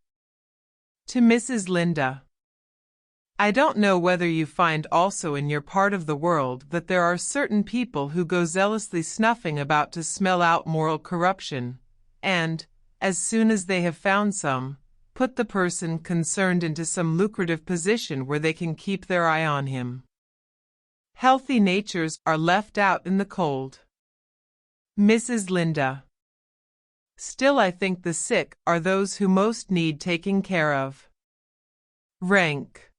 To Mrs. Linda. I don't know whether you find also in your part of the world that there are certain people who go zealously snuffing about to smell out moral corruption, and, as soon as they have found some, put the person concerned into some lucrative position where they can keep their eye on him. Healthy natures are left out in the cold. Mrs. Linda. Still, I think the sick are those who most need taking care of. Rank.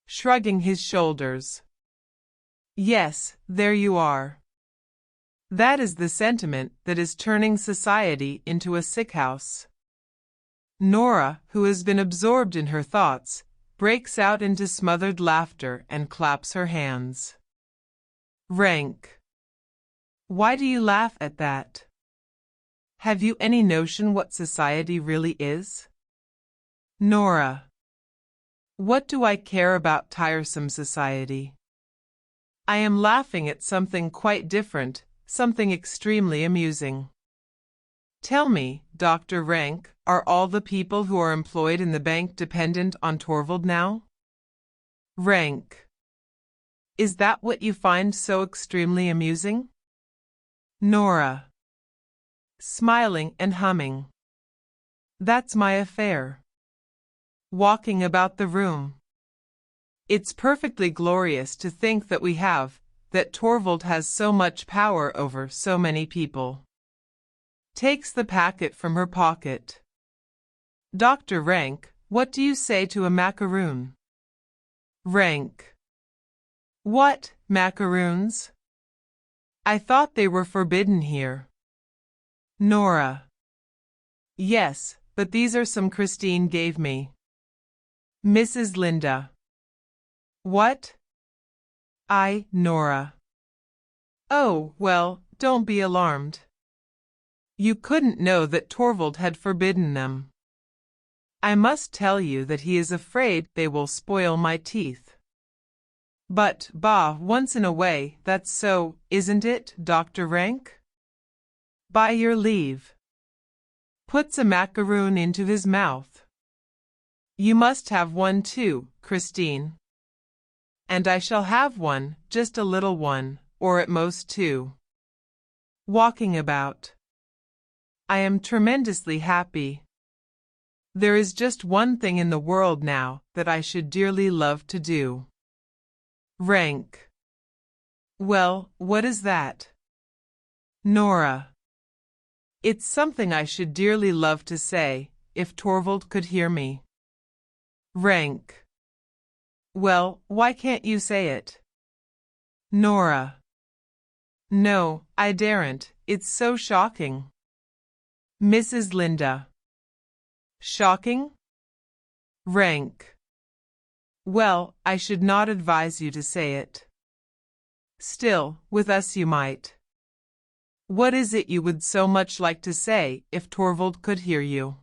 Shrugging his shoulders. Yes, there you are. That is the sentiment that is turning society into a sick house. Nora, who has been absorbed in her thoughts, breaks out into smothered laughter and claps her hands. Rank. Why do you laugh at that? Have you any notion what society really is? Nora. What do I care about tiresome society? I am laughing at something quite different, something extremely amusing. Tell me, Dr. Rank, are all the people who are employed in the bank dependent on Torvald now? Rank. Is that what you find so extremely amusing? Nora. Smiling and humming. That's my affair. Walking about the room. It's perfectly glorious to think that Torvald has so much power over so many people. Takes the packet from her pocket. Dr. Rank, what do you say to a macaroon? Rank. What, macaroons? I thought they were forbidden here. Nora. Yes, but these are some Christine gave me. Mrs. Linda. What? Nora. Oh, well, don't be alarmed. You couldn't know that Torvald had forbidden them. I must tell you that he is afraid they will spoil my teeth. But, once in a way, that's so, isn't it, Dr. Rank? By your leave. Puts a macaroon into his mouth. You must have one too, Christine. And I shall have one, just a little one, or at most two. Walking about. I am tremendously happy. There is just one thing in the world now that I should dearly love to do. Rank. Well, what is that? Nora. It's something I should dearly love to say, if Torvald could hear me. Rank. Well, why can't you say it? Nora. No, I daren't, it's so shocking. Mrs. Linda. Shocking? Rank. Well, I should not advise you to say it. Still, with us you might. What is it you would so much like to say if Torvald could hear you?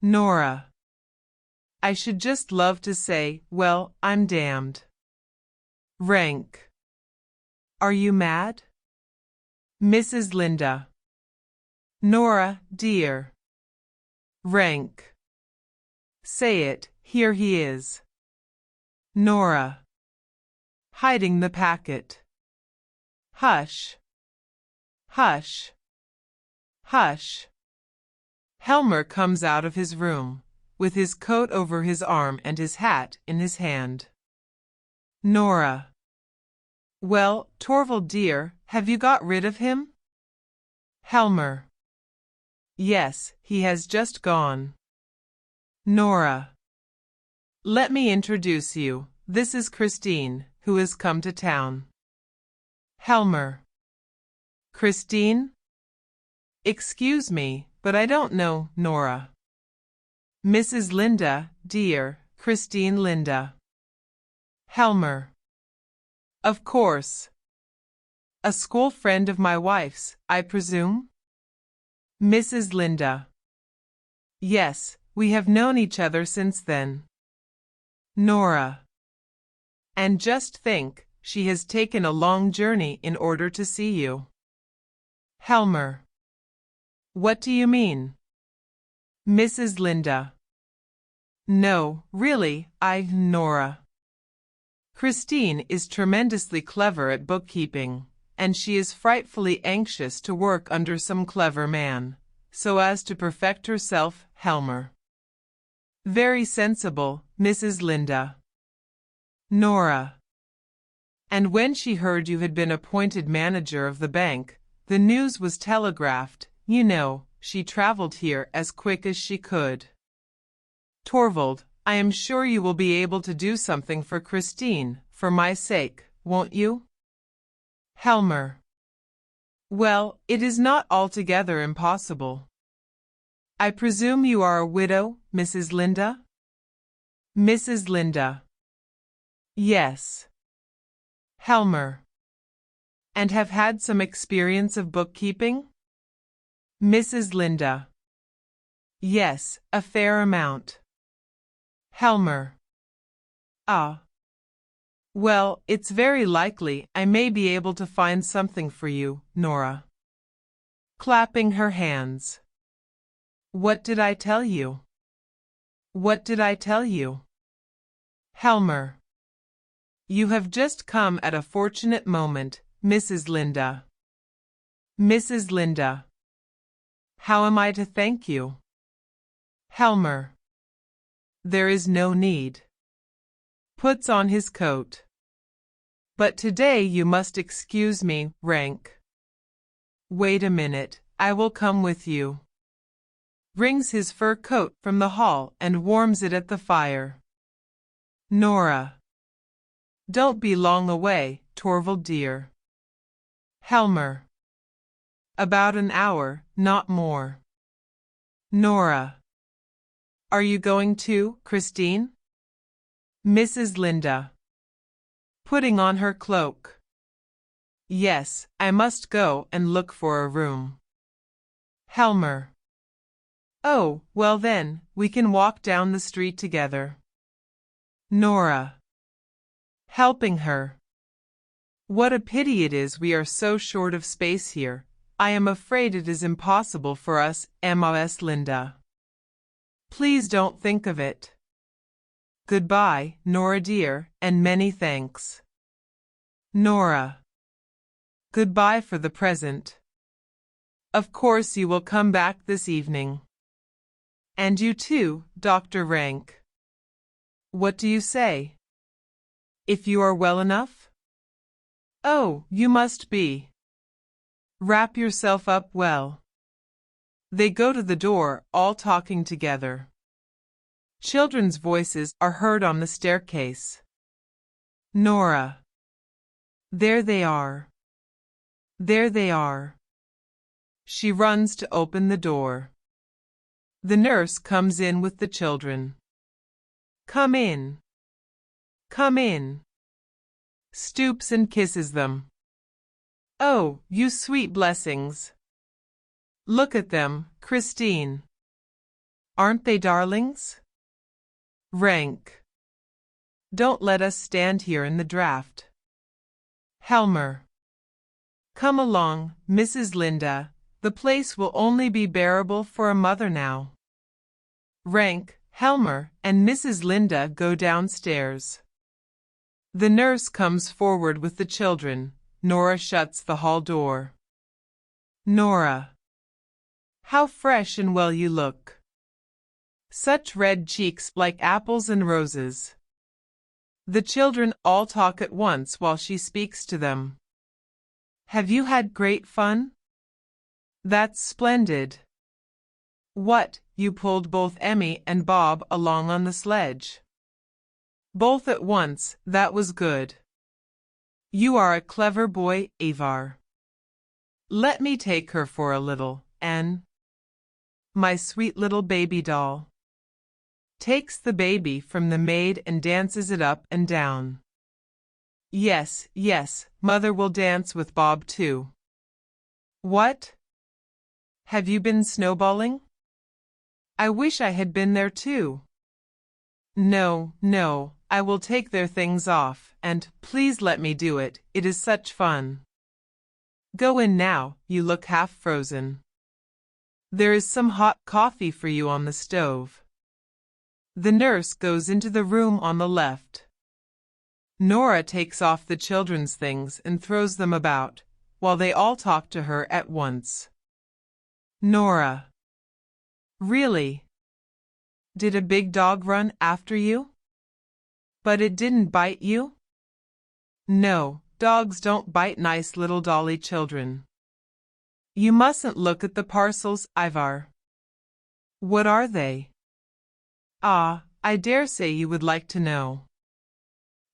Nora. I should just love to say, well, I'm damned. Rank. Are you mad? Mrs. Linda. Nora, dear. Rank. Say it, here he is. Nora. Hiding the packet. Hush. Hush. Hush. Helmer comes out of his room, with his coat over his arm and his hat in his hand. Nora. Well, Torvald dear, have you got rid of him? Helmer. Yes, he has just gone. Nora. Let me introduce you. This is Christine, who has come to town. Helmer. Christine? Excuse me, but I don't know Nora. Mrs. Linda, dear, Christine Linda. Helmer. Of course. A school friend of my wife's, I presume? Mrs. Linda. Yes, we have known each other since then. Nora. And just think, she has taken a long journey in order to see you. Helmer. What do you mean? Mrs. Linda. No, really, Nora. Christine is tremendously clever at bookkeeping, and she is frightfully anxious to work under some clever man, so as to perfect herself, Helmer. Very sensible, Mrs. Linda. Nora. And when she heard you had been appointed manager of the bank, the news was telegraphed, you know, she travelled here as quick as she could. Torvald, I am sure you will be able to do something for Christine, for my sake, won't you? Helmer. Well, it is not altogether impossible. I presume you are a widow, Mrs. Linda? Mrs. Linda. Yes. Helmer. And have had some experience of bookkeeping? Mrs. Linda. Yes, a fair amount. Helmer. Ah. Well, it's very likely I may be able to find something for you, Nora. Clapping her hands. What did I tell you? What did I tell you? Helmer. You have just come at a fortunate moment, Mrs. Linda. Mrs. Linda. How am I to thank you? Helmer. There is no need. Puts on his coat. But today you must excuse me, Rank. Wait a minute, I will come with you. Brings his fur coat from the hall and warms it at the fire. Nora. Don't be long away, Torvald dear. Helmer. About an hour, not more. Nora. Are you going too, Christine? Mrs. Linda. Putting on her cloak. Yes, I must go and look for a room. Helmer. Oh, well then, we can walk down the street together. Nora. Helping her. What a pity it is we are so short of space here. I am afraid it is impossible for us, Mrs. Linda. Please don't think of it. Goodbye, Nora dear, and many thanks. Nora. Goodbye for the present. Of course you will come back this evening. And you too, Dr. Rank. What do you say? If you are well enough? Oh, you must be. Wrap yourself up well. They go to the door, all talking together. Children's voices are heard on the staircase. Nora. There they are. There they are. She runs to open the door. The nurse comes in with the children. Come in. Come in. Stoops and kisses them. Oh, you sweet blessings. Look at them, Christine. Aren't they darlings? Rank. Don't let us stand here in the draught. Helmer. Come along, Mrs. Linda. The place will only be bearable for a mother now. Rank, Helmer, and Mrs. Linda go downstairs. The nurse comes forward with the children. Nora shuts the hall door. Nora. How fresh and well you look. Such red cheeks like apples and roses. The children all talk at once while she speaks to them. Have you had great fun? That's splendid. What, you pulled both Emmy and Bob along on the sledge? Both at once, that was good. You are a clever boy, Avar. Let me take her for a little, Anne. My sweet little baby doll. Takes the baby from the maid and dances it up and down. Yes, yes, Mother will dance with Bob too. What? Have you been snowballing? I wish I had been there too. No, no, I will take their things off, and please let me do it, it is such fun. Go in now, you look half frozen. There is some hot coffee for you on the stove. The nurse goes into the room on the left. Nora takes off the children's things and throws them about, while they all talk to her at once. Nora. Really? Did a big dog run after you? But it didn't bite you? No, dogs don't bite nice little dolly children. You mustn't look at the parcels, Ivar. What are they? Ah, I dare say you would like to know.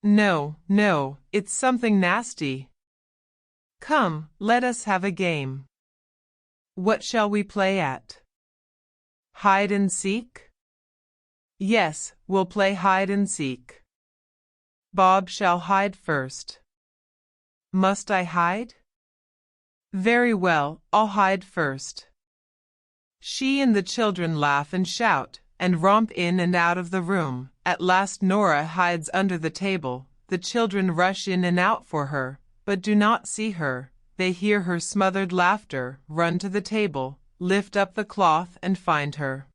No, no, it's something nasty. Come, let us have a game. What shall we play at? Hide and seek? Yes, we'll play hide and seek. Bob shall hide first. Must I hide? Very well, I'll hide first. She and the children laugh and shout, and romp in and out of the room. At last Nora hides under the table. The children rush in and out for her, but do not see her. They hear her smothered laughter, run to the table, lift up the cloth and find her.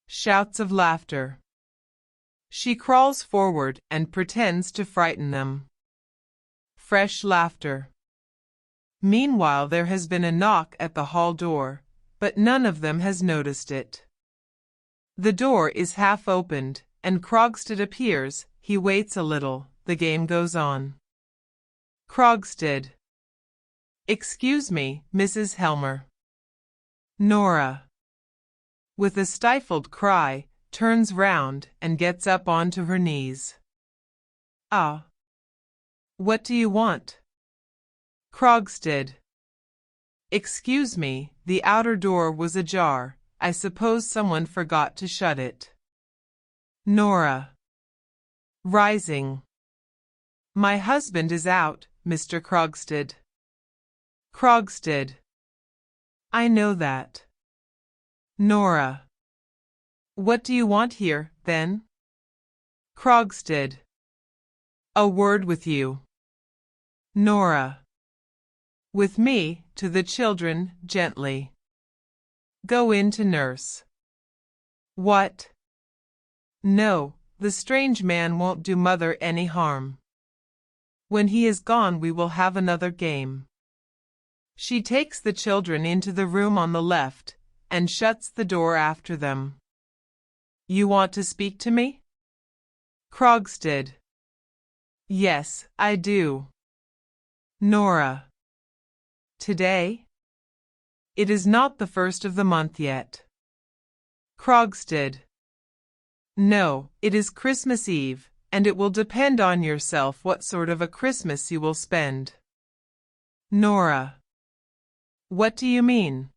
Shouts of laughter. She crawls forward and pretends to frighten them. Fresh laughter. Meanwhile there has been a knock at the hall door, but none of them has noticed it. The door is half opened, and Krogstad appears. He waits a little. The game goes on. Krogstad. Excuse me, Mrs. Helmer. Nora. With a stifled cry, turns round and gets up onto her knees. Ah. What do you want? Krogstad. Excuse me, the outer door was ajar. I suppose someone forgot to shut it. Nora. Rising. My husband is out, Mr. Krogstad. Krogstad. I know that. Nora. What do you want here, then? Krogstad. A word with you. Nora. With me, to the children, gently. Go in to nurse. What? No, the strange man won't do Mother any harm. When he is gone we will have another game. She takes the children into the room on the left, and shuts the door after them. You want to speak to me? Krogstad. Yes, I do. Nora. Today? It is not the 1st of the month yet. Krogstad. No, it is Christmas Eve, and it will depend on yourself what sort of a Christmas you will spend. Nora. What do you mean?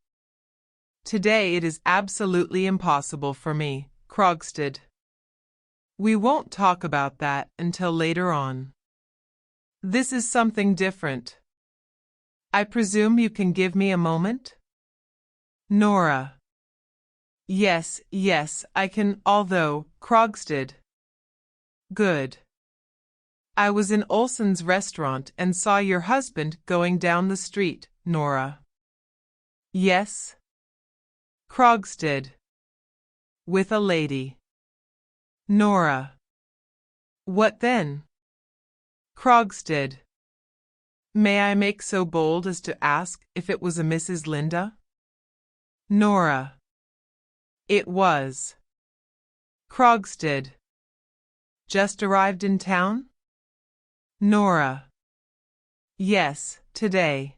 Today it is absolutely impossible for me, Krogstad. We won't talk about that until later on. This is something different. I presume you can give me a moment? Nora. Yes, yes, I can, although, Krogstad. Good. I was in Olsen's restaurant and saw your husband going down the street, Nora. Yes? Krogstad. With a lady. Nora. What then? Krogstad. May I make so bold as to ask if it was a Mrs. Linda? Nora. It was. Krogstad. Just arrived in town? Nora. Yes, today.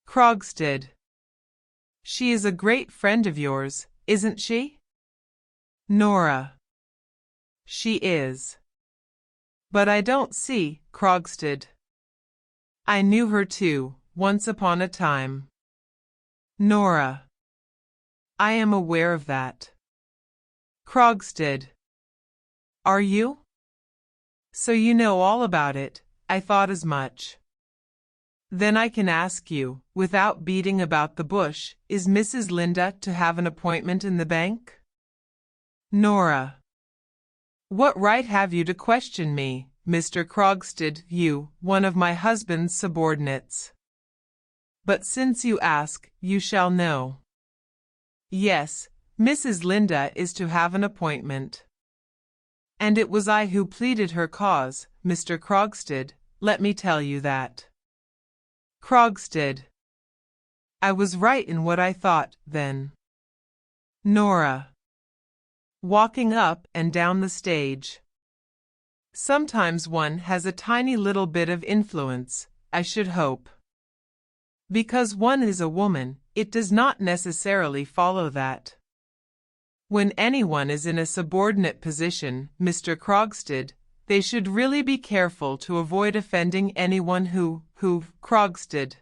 Krogstad. She is a great friend of yours, isn't she? Nora. She is. But I don't see, Krogstad. I knew her too, once upon a time. Nora. I am aware of that. Krogstad. Are you? So you know all about it, I thought as much. Then I can ask you, without beating about the bush, is Mrs. Linda to have an appointment in the bank? Nora. What right have you to question me, Mr. Krogstad, you, one of my husband's subordinates? But since you ask, you shall know. Yes, Mrs. Linda is to have an appointment. And it was I who pleaded her cause, Mr. Krogstad, let me tell you that. Krogstad. I was right in what I thought, then. Nora. Walking up and down the stage. Sometimes one has a tiny little bit of influence, I should hope. Because one is a woman, it does not necessarily follow that. When anyone is in a subordinate position, Mr. Krogstad, they should really be careful to avoid offending anyone who Krogstad.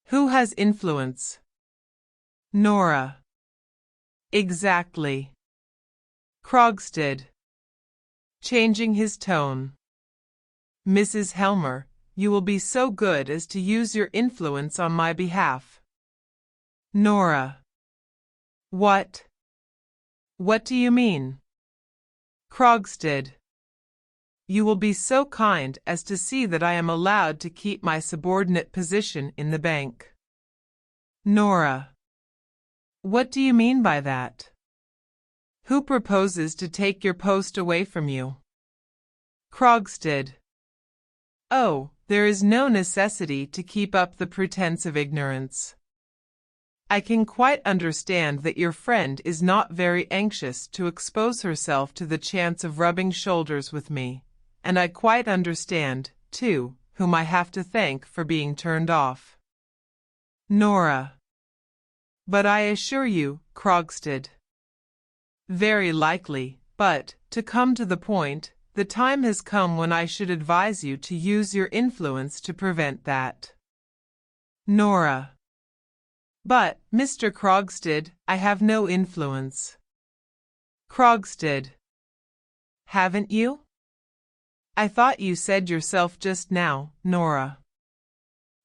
Who has influence? Nora. Exactly. Krogstad. Changing his tone. Mrs. Helmer, you will be so good as to use your influence on my behalf. Nora. What? What do you mean? Krogstad. You will be so kind as to see that I am allowed to keep my subordinate position in the bank. Nora. What do you mean by that? Who proposes to take your post away from you? Krogstad. Oh, there is no necessity to keep up the pretense of ignorance. I can quite understand that your friend is not very anxious to expose herself to the chance of rubbing shoulders with me, and I quite understand, too, whom I have to thank for being turned off. Nora. But I assure you, Krogstad. Very likely, but, to come to the point, the time has come when I should advise you to use your influence to prevent that. Nora. But, Mr. Krogstad, I have no influence. Krogstad. Haven't you? I thought you said yourself just now, Nora.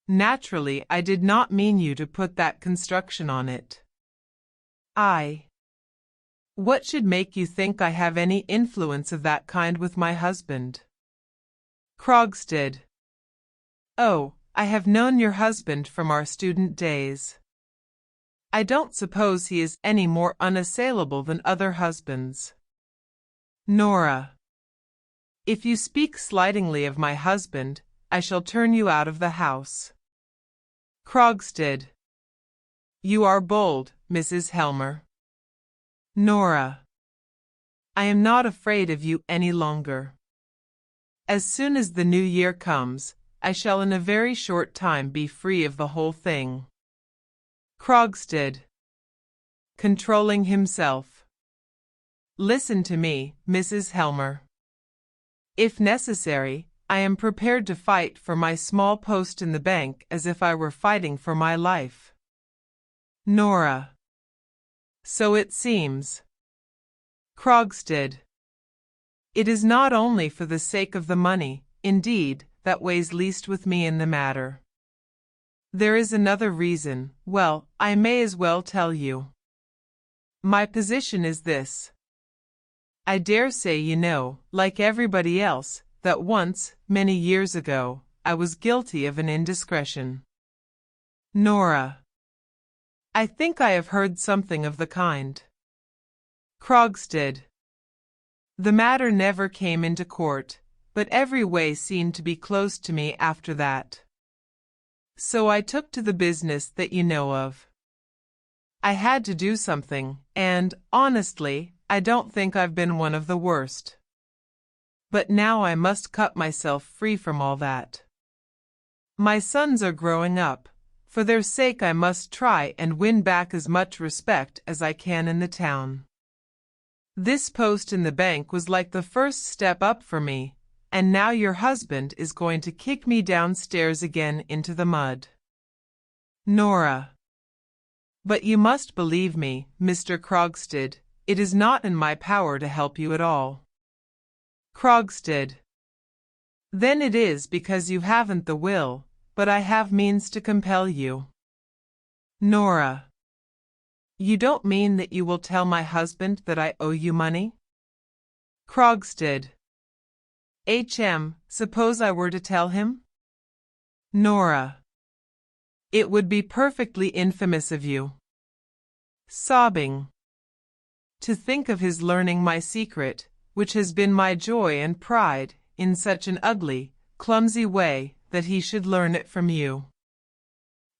Naturally, I did not mean you to put that construction on it. What should make you think I have any influence of that kind with my husband? Krogstad. Oh, I have known your husband from our student days. I don't suppose he is any more unassailable than other husbands. Nora. If you speak slightingly of my husband, I shall turn you out of the house. Krogstad. You are bold, Mrs. Helmer. Nora. I am not afraid of you any longer. As soon as the new year comes, I shall in a very short time be free of the whole thing. Krogstad. Controlling himself. Listen to me, Mrs. Helmer. If necessary, I am prepared to fight for my small post in the bank as if I were fighting for my life. Nora. So it seems. Krogstad. It is not only for the sake of the money, indeed, that weighs least with me in the matter. There is another reason, well, I may as well tell you. My position is this. I dare say you know, like everybody else, that once, many years ago, I was guilty of an indiscretion. Nora. I think I have heard something of the kind. Krogstad. The matter never came into court, but every way seemed to be closed to me after that. So I took to the business that you know of. I had to do something, and, honestly, I don't think I've been one of the worst. But now I must cut myself free from all that. My sons are growing up. For their sake I must try and win back as much respect as I can in the town. This post in the bank was like the first step up for me, and now your husband is going to kick me downstairs again into the mud. Nora. But you must believe me, Mr. Krogstad, it is not in my power to help you at all. Krogstad. Then it is because you haven't the will, but I have means to compel you. Nora. You don't mean that you will tell my husband that I owe you money? Krogstad. Suppose I were to tell him? Nora. It would be perfectly infamous of you. Sobbing. To think of his learning my secret, which has been my joy and pride, in such an ugly, clumsy way, that he should learn it from you.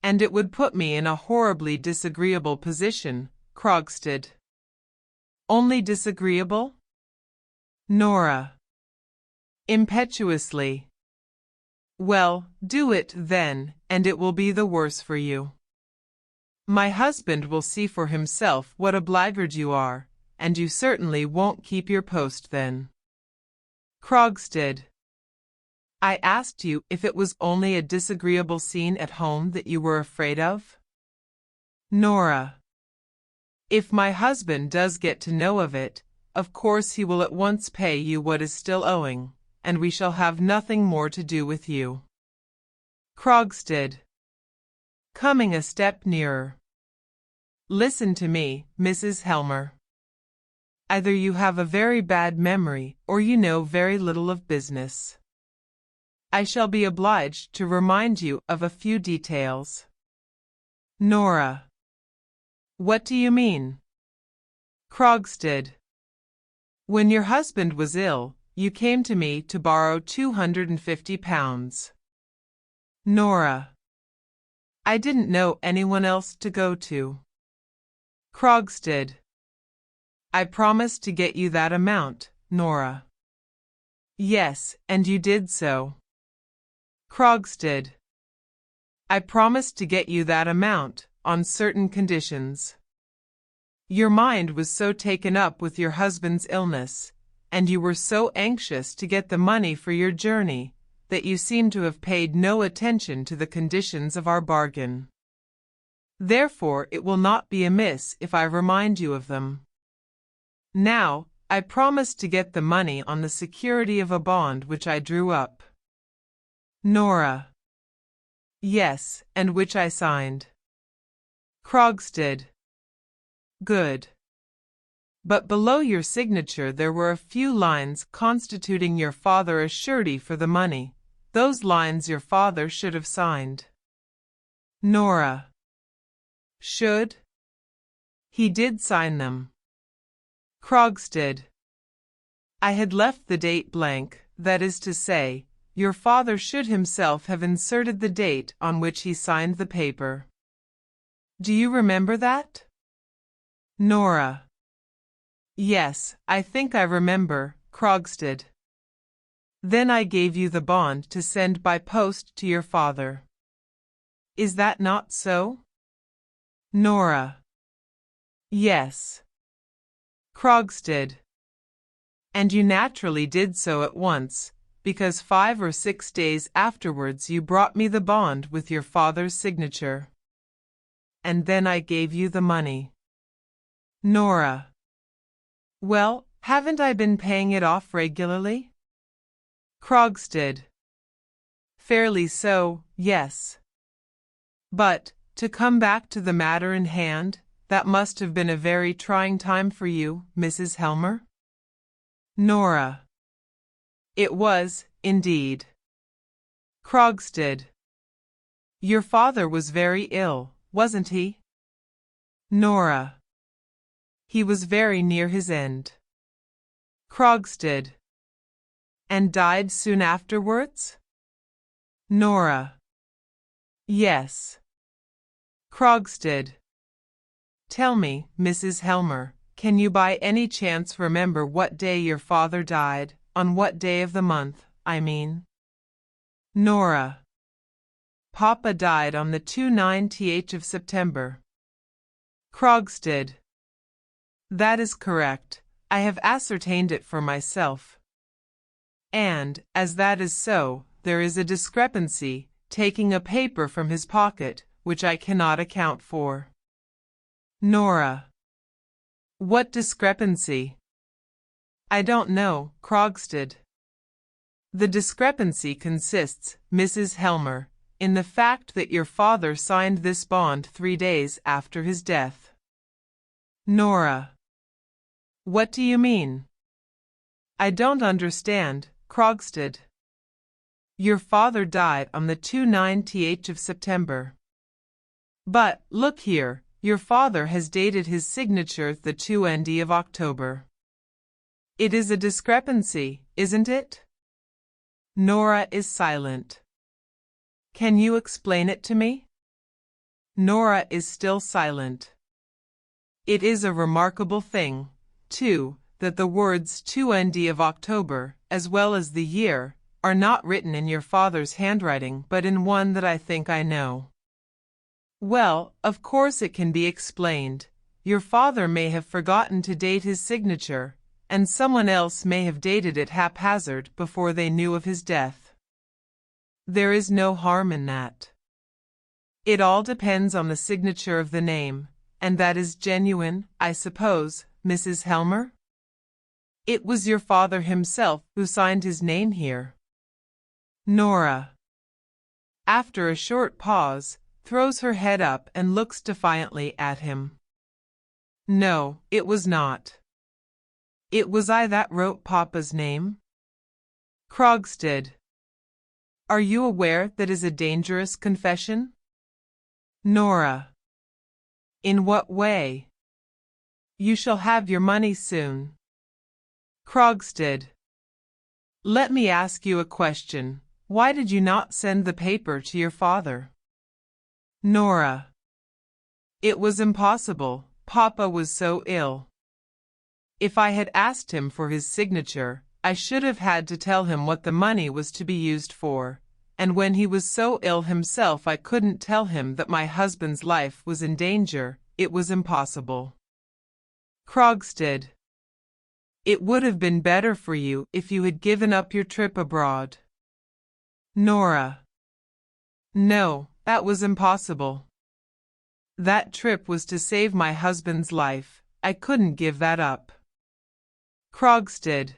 And it would put me in a horribly disagreeable position, Krogstad. Only disagreeable? Nora. Impetuously. Well, do it then, and it will be the worse for you. My husband will see for himself what a blackguard you are, and you certainly won't keep your post then. Krogstad. I asked you if it was only a disagreeable scene at home that you were afraid of? Nora. If my husband does get to know of it, of course he will at once pay you what is still owing, and we shall have nothing more to do with you. Krogstad. Coming a step nearer. Listen to me, Mrs. Helmer. Either you have a very bad memory, or you know very little of business. I shall be obliged to remind you of a few details. Nora. What do you mean? Krogstad. When your husband was ill, you came to me to borrow £250. Nora. I didn't know anyone else to go to. Krogstad. I promised to get you that amount, Nora. Yes, and you did so. Krogstad. I promised to get you that amount, on certain conditions. Your mind was so taken up with your husband's illness, and you were so anxious to get the money for your journey, that you seem to have paid no attention to the conditions of our bargain. Therefore it will not be amiss if I remind you of them. Now, I promised to get the money on the security of a bond which I drew up. Nora. Yes, and which I signed. Krogstad. Good. But below your signature there were a few lines constituting your father a surety for the money. Those lines your father should have signed. Nora. Should? He did sign them. Krogstad. I had left the date blank, that is to say, your father should himself have inserted the date on which he signed the paper. Do you remember that? Nora. Yes, I think I remember, Krogstad. Then I gave you the bond to send by post to your father. Is that not so? Nora. Yes. Krogstad. And you naturally did so at once, because 5 or 6 days afterwards you brought me the bond with your father's signature. And then I gave you the money. Nora. Well, haven't I been paying it off regularly? Krogstad. Fairly so, yes. But, to come back to the matter in hand, that must have been a very trying time for you, Mrs. Helmer? Nora. It was, indeed. Krogstad. Your father was very ill, wasn't he? Nora. He was very near his end. Krogstad. And died soon afterwards? Nora. Yes. Krogstad. Tell me, Mrs. Helmer, can you by any chance remember what day your father died, on what day of the month, I mean? Nora. Papa died on the 29th of September. Krogstad. That is correct. I have ascertained it for myself. And, as that is so, there is a discrepancy, taking a paper from his pocket, which I cannot account for. Nora. What discrepancy? I don't know, Krogstad. The discrepancy consists, Mrs. Helmer, in the fact that your father signed this bond 3 days after his death. Nora. What do you mean? I don't understand, Krogstad. Your father died on the 29th of September. But, look here, your father has dated his signature the 2nd of October. It is a discrepancy, isn't it? Nora is silent. Can you explain it to me? Nora is still silent. It is a remarkable thing, too, that the words 2nd of October, as well as the year, are not written in your father's handwriting but in one that I think I know. Well, of course it can be explained. Your father may have forgotten to date his signature, and someone else may have dated it haphazard before they knew of his death. There is no harm in that. It all depends on the signature of the name, and that is genuine, I suppose, Mrs. Helmer? It was your father himself who signed his name here. Nora, after a short pause, throws her head up and looks defiantly at him. No, it was not. It was I that wrote Papa's name. Krogstad. Are you aware that is a dangerous confession? Nora. In what way? You shall have your money soon. Krogstad. Let me ask you a question. Why did you not send the paper to your father? Nora. It was impossible. Papa was so ill. If I had asked him for his signature, I should have had to tell him what the money was to be used for, and when he was so ill himself I couldn't tell him that my husband's life was in danger. It was impossible. Krogstad. It would have been better for you if you had given up your trip abroad. Nora. No, that was impossible. That trip was to save my husband's life. I couldn't give that up. Krogstad.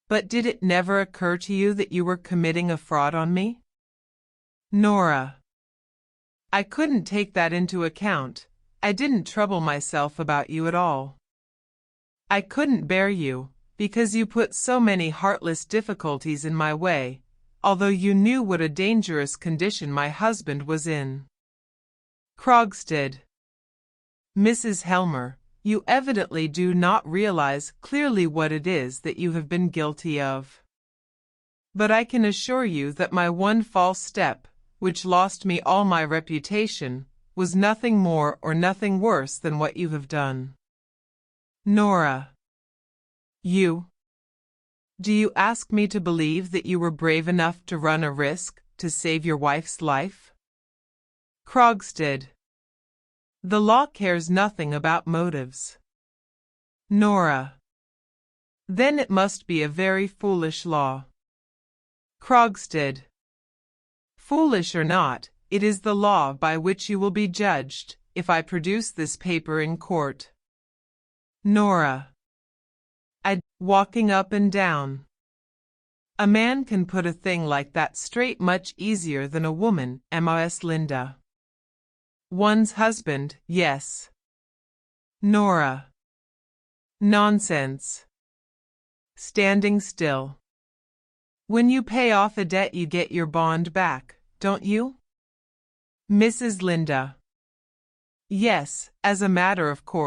But did it never occur to you that you were committing a fraud on me? Nora. I couldn't take that into account. I didn't trouble myself about you at all. I couldn't bear you, because you put so many heartless difficulties in my way, although you knew what a dangerous condition my husband was in. Krogstad. Mrs. Helmer, you evidently do not realize clearly what it is that you have been guilty of. But I can assure you that my one false step, which lost me all my reputation, was nothing more or nothing worse than what you have done. Nora. You. Do you ask me to believe that you were brave enough to run a risk to save your wife's life? Krogstad. The law cares nothing about motives. Nora. Then it must be a very foolish law. Krogstad. Foolish or not, it is the law by which you will be judged, if I produce this paper in court. Nora. Walking up and down. A man can put a thing like that straight much easier than a woman, Miss Linda. One's husband, yes. Nora. Nonsense. Standing still. When you pay off a debt you get your bond back, don't you? Mrs. Linda. Yes, as a matter of course.